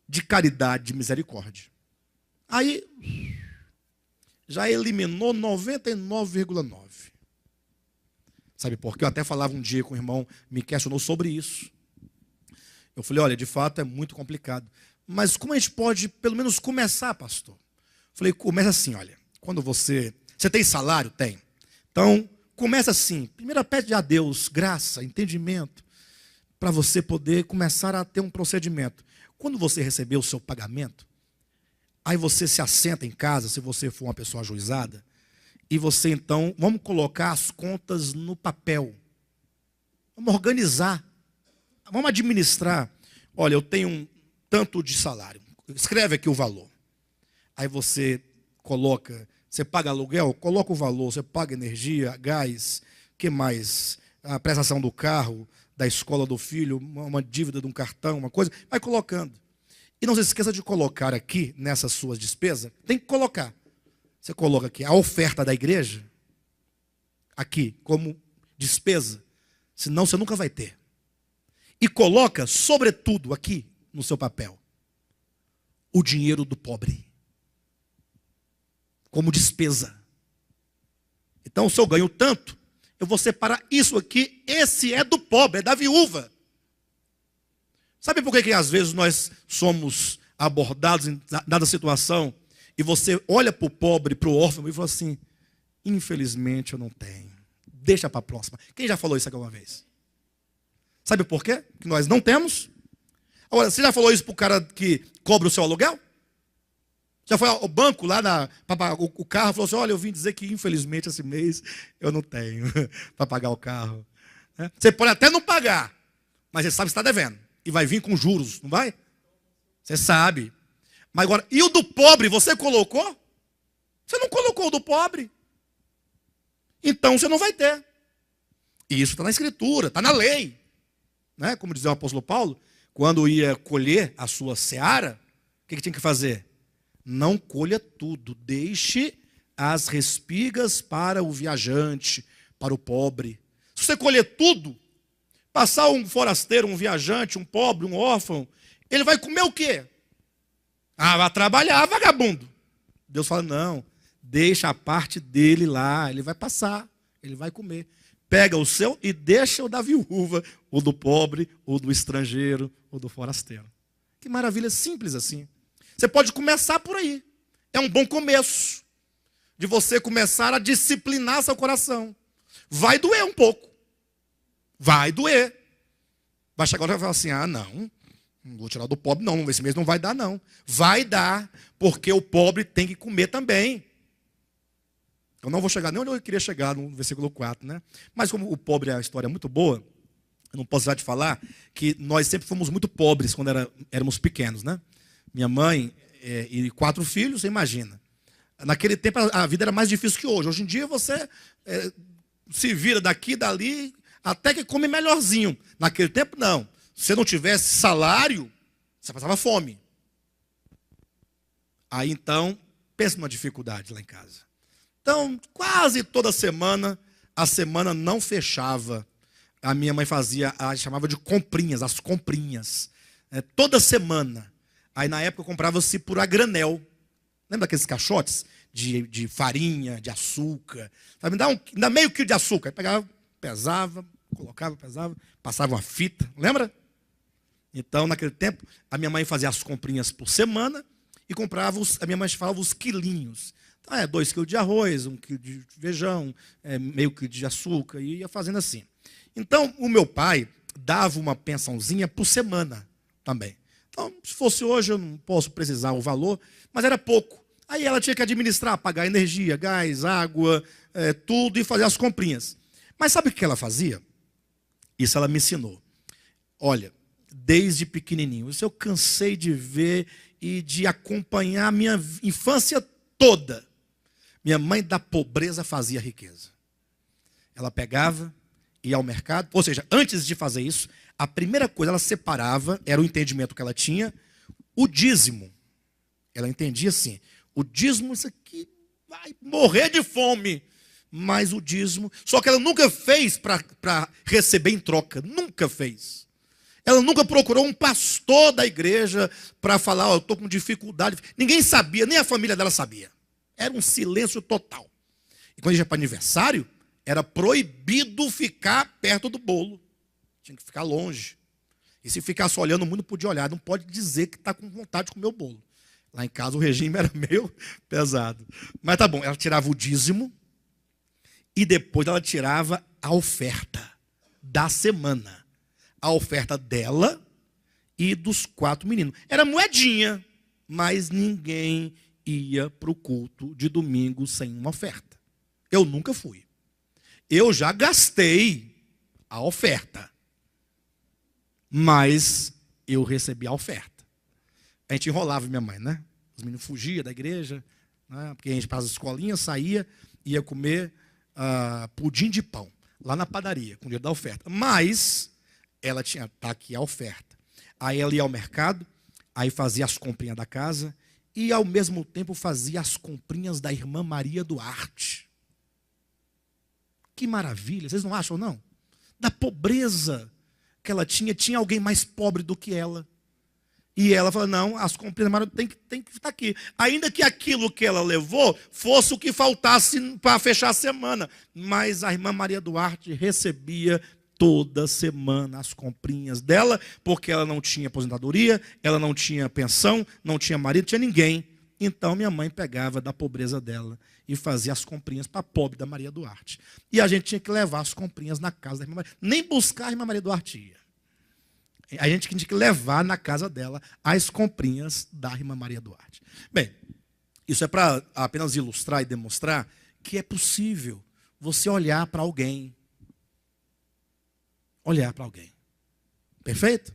de caridade, de misericórdia. Aí, já eliminou 99,9. Sabe por quê? Eu até falava um dia com o irmão, me questionou sobre isso. Eu falei, olha, de fato é muito complicado. Mas como a gente pode, pelo menos, começar, pastor? Eu falei, começa assim, olha. Quando você tem salário? Tem. Então, começa assim. Primeiro pede a Deus graça, entendimento, para você poder começar a ter um procedimento. Quando você receber o seu pagamento, aí você se assenta em casa, se você for uma pessoa ajuizada, e você então, vamos colocar as contas no papel. Vamos organizar. Vamos administrar. Olha, eu tenho um tanto de salário. Escreve aqui o valor. Aí você coloca, você paga aluguel, coloca o valor, você paga energia, gás, que mais? A prestação do carro, da escola do filho, uma dívida de um cartão, uma coisa, vai colocando. E não se esqueça de colocar aqui, nessas suas despesas, tem que colocar. Você coloca aqui a oferta da igreja, aqui, como despesa, senão você nunca vai ter. E coloca, sobretudo, aqui, no seu papel, o dinheiro do pobre, como despesa. Então, se eu ganho tanto, eu vou separar isso aqui, esse é do pobre, é da viúva. Sabe por que às vezes nós somos abordados em dada situação e você olha para o pobre, para o órfão e fala assim, infelizmente eu não tenho, deixa para a próxima. Quem já falou isso aqui uma vez? Sabe por quê? Que nós não temos. Agora, você já falou isso para o cara que cobra o seu aluguel? Já foi ao banco lá, o carro falou assim, olha, eu vim dizer que infelizmente esse mês eu não tenho para pagar o carro. Você pode até não pagar, mas você sabe que está devendo. E vai vir com juros, não vai? Você sabe. Mas agora, e o do pobre, você colocou? Você não colocou o do pobre. Então você não vai ter. E isso está na Escritura, está na lei. Né? Como dizia o apóstolo Paulo, quando ia colher a sua seara, o que tinha que fazer? Não colha tudo, deixe as respigas para o viajante, para o pobre. Se você colher tudo, passar um forasteiro, um viajante, um pobre, um órfão, ele vai comer o quê? Ah, vai trabalhar, vagabundo. Deus fala, não, deixa a parte dele lá, ele vai passar, ele vai comer. Pega o seu e deixa o da viúva, o do pobre, o do estrangeiro, o do forasteiro. Que maravilha, simples assim. Você pode começar por aí. É um bom começo de você começar a disciplinar seu coração. Vai doer um pouco. Vai doer. Vai chegar agora e falar assim, não vou tirar do pobre não, esse mês não vai dar não. Vai dar, porque o pobre tem que comer também. Eu não vou chegar nem onde eu queria chegar, no versículo 4, né? Mas como o pobre é uma história muito boa, eu não posso já te falar que nós sempre fomos muito pobres quando éramos pequenos, né? Minha mãe e 4 filhos, você imagina. Naquele tempo a vida era mais difícil que hoje. Hoje em dia você se vira daqui e dali, até que come melhorzinho. Naquele tempo não. Se você não tivesse salário, você passava fome. Aí então, pensa numa dificuldade lá em casa. Então, quase toda semana, a semana não fechava. A minha mãe chamava de comprinhas, as comprinhas. Toda semana. Aí na época comprava-se por a granel. Lembra aqueles caixotes de farinha, de açúcar? Sabe, me dá meio quilo de açúcar. Aí pegava, pesava, colocava, pesava, passava uma fita. Lembra? Então, naquele tempo, a minha mãe fazia as comprinhas por semana e comprava, a minha mãe falava os quilinhos. Então, 2 quilos de arroz, 1 quilo de feijão, meio quilo de açúcar, e ia fazendo assim. Então, o meu pai dava uma pensãozinha por semana também. Então, se fosse hoje, eu não posso precisar o valor, mas era pouco. Aí ela tinha que administrar, pagar energia, gás, água, tudo, e fazer as comprinhas. Mas sabe o que ela fazia? Isso ela me ensinou. Olha, desde pequenininho, isso eu cansei de ver e de acompanhar a minha infância toda. Minha mãe da pobreza fazia riqueza. Ela pegava, ia ao mercado, ou seja, antes de fazer isso, a primeira coisa ela separava, era o entendimento que ela tinha, o dízimo. Ela entendia assim, o dízimo, isso aqui vai morrer de fome. Mas o dízimo, só que ela nunca fez para receber em troca, nunca fez. Ela nunca procurou um pastor da igreja para falar, eu estou com dificuldade. Ninguém sabia, nem a família dela sabia. Era um silêncio total. E quando ia para aniversário, era proibido ficar perto do bolo. Tinha que ficar longe. E se ficasse olhando muito, não podia olhar. Não pode dizer que está com vontade de comer o bolo. Lá em casa o regime era meio pesado. Mas tá bom, ela tirava o dízimo e depois ela tirava a oferta da semana. A oferta dela e dos 4 meninos. Era moedinha, mas ninguém ia para o culto de domingo sem uma oferta. Eu nunca fui. Eu já gastei a oferta, mas eu recebi a oferta. A gente enrolava minha mãe, né? Os meninos fugiam da igreja, né? Porque a gente para as escolinhas, saía, ia comer pudim de pão, lá na padaria, com o dia da oferta. Mas ela tinha, tá aqui a oferta. Aí ela ia ao mercado, aí fazia as comprinhas da casa, e ao mesmo tempo fazia as comprinhas da irmã Maria Duarte. Que maravilha, vocês não acham, não? Da pobreza que ela tinha alguém mais pobre do que ela. E ela falou, não, as comprinhas da Maria tem que estar aqui. Ainda que aquilo que ela levou fosse o que faltasse para fechar a semana. Mas a irmã Maria Duarte recebia toda semana as comprinhas dela, porque ela não tinha aposentadoria, ela não tinha pensão, não tinha marido, não tinha ninguém. Então minha mãe pegava da pobreza dela e fazia as comprinhas para a pobre da Maria Duarte. E a gente tinha que levar as comprinhas na casa da irmã Maria. Nem buscar a irmã Maria Duarte ia. A gente tinha que levar na casa dela as comprinhas da irmã Maria Duarte. Bem, isso é para apenas ilustrar e demonstrar que é possível você olhar para alguém. Olhar para alguém. Perfeito?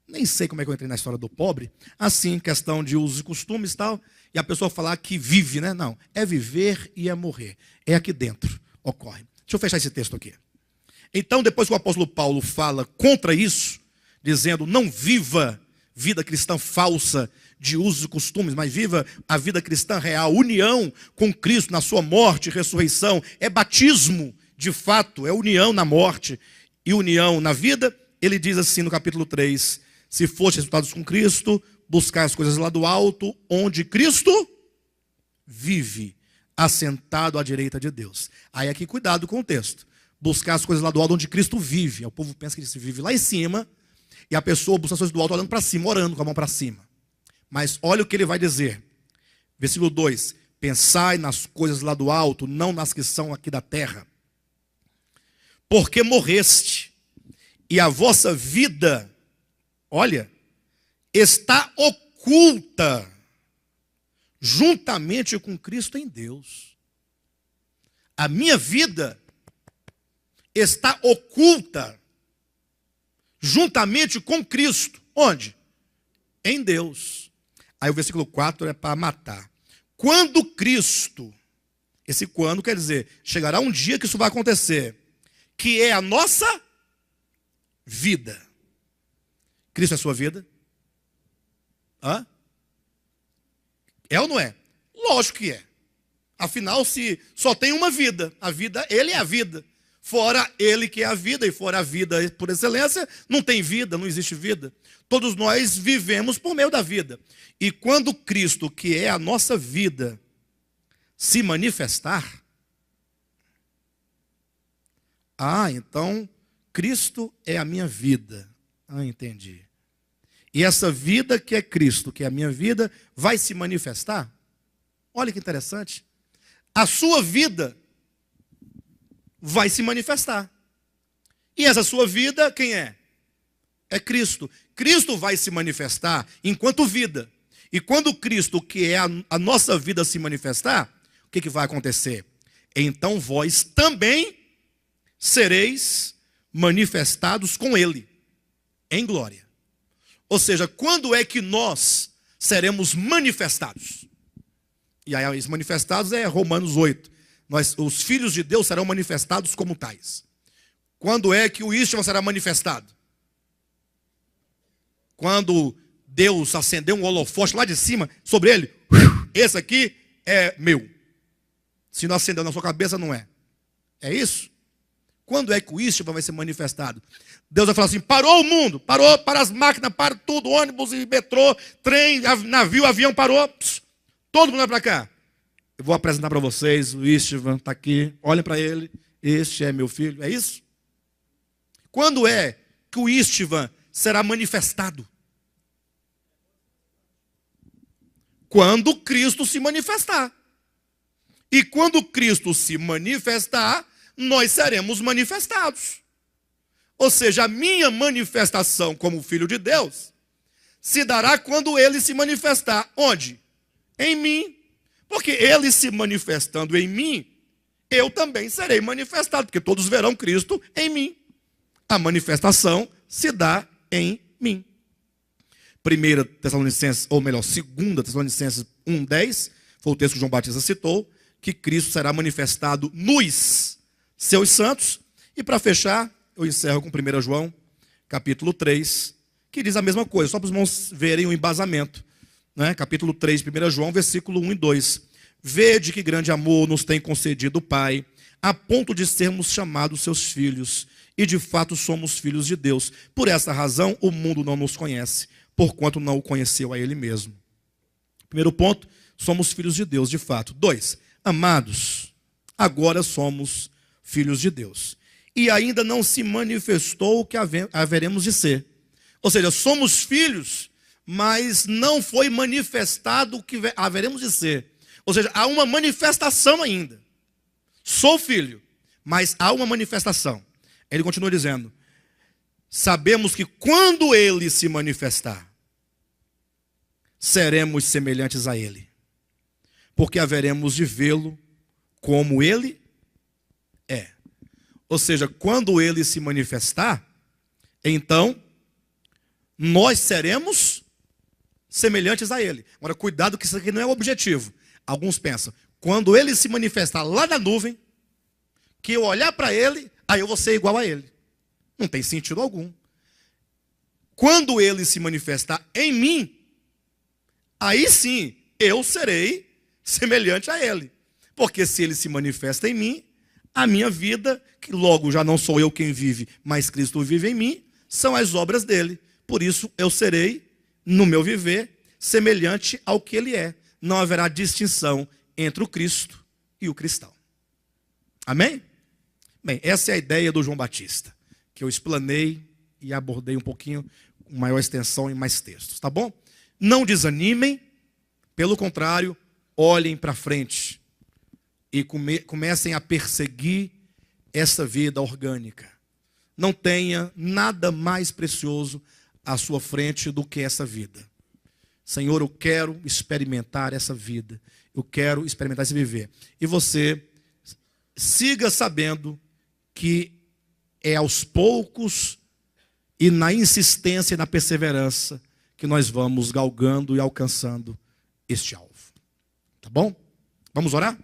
nem sei como é que eu entrei na história do pobre, assim, questão de usos e costumes e tal, e a pessoa falar que vive, né? Não, é viver e é morrer. É aqui dentro, ocorre. Deixa eu fechar esse texto aqui. Então, depois que o apóstolo Paulo fala contra isso, dizendo, não viva vida cristã falsa de usos e costumes, mas viva a vida cristã real, união com Cristo na sua morte e ressurreição, é batismo, de fato, é união na morte e união na vida. Ele diz assim no capítulo 3, se foste resultados com Cristo, buscar as coisas lá do alto, onde Cristo vive, assentado à direita de Deus. Aí aqui cuidado com o texto. Buscar as coisas lá do alto, onde Cristo vive. O povo pensa que ele se vive lá em cima, e a pessoa busca as coisas do alto olhando para cima, orando com a mão para cima. Mas olha o que ele vai dizer. Versículo 2. Pensai nas coisas lá do alto, não nas que são aqui da terra. Porque morreste, e a vossa vida, olha, está oculta juntamente com Cristo em Deus. A minha vida está oculta juntamente com Cristo. Onde? Em Deus. Aí o versículo 4 é para matar. Quando Cristo, esse quando quer dizer, chegará um dia que isso vai acontecer, que é a nossa vida. Cristo é a sua vida? Hã? É ou não é? Lógico que é. Afinal, se só tem uma vida, a vida, ele é a vida. Fora ele que é a vida, e fora a vida por excelência, não tem vida, não existe vida. Todos nós vivemos por meio da vida. E quando Cristo, que é a nossa vida, se manifestar, então Cristo é a minha vida. Entendi. E essa vida que é Cristo, que é a minha vida, vai se manifestar? Olha que interessante. A sua vida vai se manifestar. E essa sua vida, quem é? É Cristo. Cristo vai se manifestar enquanto vida. E quando Cristo, que é a nossa vida, se manifestar, o que vai acontecer? Então vós também sereis manifestados com Ele, em glória. Ou seja, quando é que nós seremos manifestados? E aí, os manifestados é Romanos 8. Os filhos de Deus serão manifestados como tais. Quando é que o Istvan será manifestado? Quando Deus acendeu um holofote lá de cima sobre ele. Esse aqui é meu. Se não acendeu na sua cabeça, não é. É isso? Quando é que o Istvan vai ser manifestado? Deus vai falar assim, parou o mundo, parou para as máquinas, para tudo, ônibus e metrô, trem, navio, avião, parou. Pss, todo mundo vai para cá. Eu vou apresentar para vocês, o Istvan está aqui, olhem para ele, este é meu filho, é isso? Quando é que o Istvan será manifestado? Quando Cristo se manifestar. E quando Cristo se manifestar, nós seremos manifestados. Ou seja, a minha manifestação como filho de Deus se dará quando ele se manifestar. Onde? Em mim. Porque ele se manifestando em mim, eu também serei manifestado, porque todos verão Cristo em mim. A manifestação se dá em mim. 1 Tessalonicenses, ou melhor, 2 Tessalonicenses 1:10, foi o texto que João Batista citou, que Cristo será manifestado nos seus santos. E para fechar, eu encerro com 1 João, capítulo 3, que diz a mesma coisa, só para os irmãos verem o embasamento. Né? Capítulo 3, 1 João, versículo 1 e 2. Vede que grande amor nos tem concedido o Pai, a ponto de sermos chamados seus filhos, e de fato somos filhos de Deus. Por essa razão o mundo não nos conhece, porquanto não o conheceu a Ele mesmo. Primeiro ponto, somos filhos de Deus, de fato. 2, amados, agora somos filhos de Deus. E ainda não se manifestou o que haveremos de ser. Ou seja, somos filhos, mas não foi manifestado o que haveremos de ser. Ou seja, há uma manifestação ainda. Sou filho, mas há uma manifestação. Ele continua dizendo, sabemos que quando ele se manifestar, seremos semelhantes a ele, porque haveremos de vê-lo como ele é. Ou seja, quando ele se manifestar, então nós seremos semelhantes a ele. Agora, cuidado que isso aqui não é o objetivo. Alguns pensam, quando ele se manifestar lá na nuvem, que eu olhar para ele, aí eu vou ser igual a ele. Não tem sentido algum. Quando ele se manifestar em mim, aí sim, eu serei semelhante a ele. Porque se ele se manifesta em mim, a minha vida, que logo já não sou eu quem vive, mas Cristo vive em mim, são as obras dele. Por isso eu serei, no meu viver, semelhante ao que ele é. Não haverá distinção entre o Cristo e o cristão. Amém? Bem, essa é a ideia do João Batista, que eu explanei e abordei um pouquinho com maior extensão em mais textos, tá bom? Não desanimem, pelo contrário, olhem para frente e comecem a perseguir essa vida orgânica. Não tenha nada mais precioso à sua frente do que essa vida. Senhor, eu quero experimentar essa vida. Eu quero experimentar esse viver. E você siga sabendo que é aos poucos e na insistência e na perseverança que nós vamos galgando e alcançando este alvo. Tá bom? Vamos orar?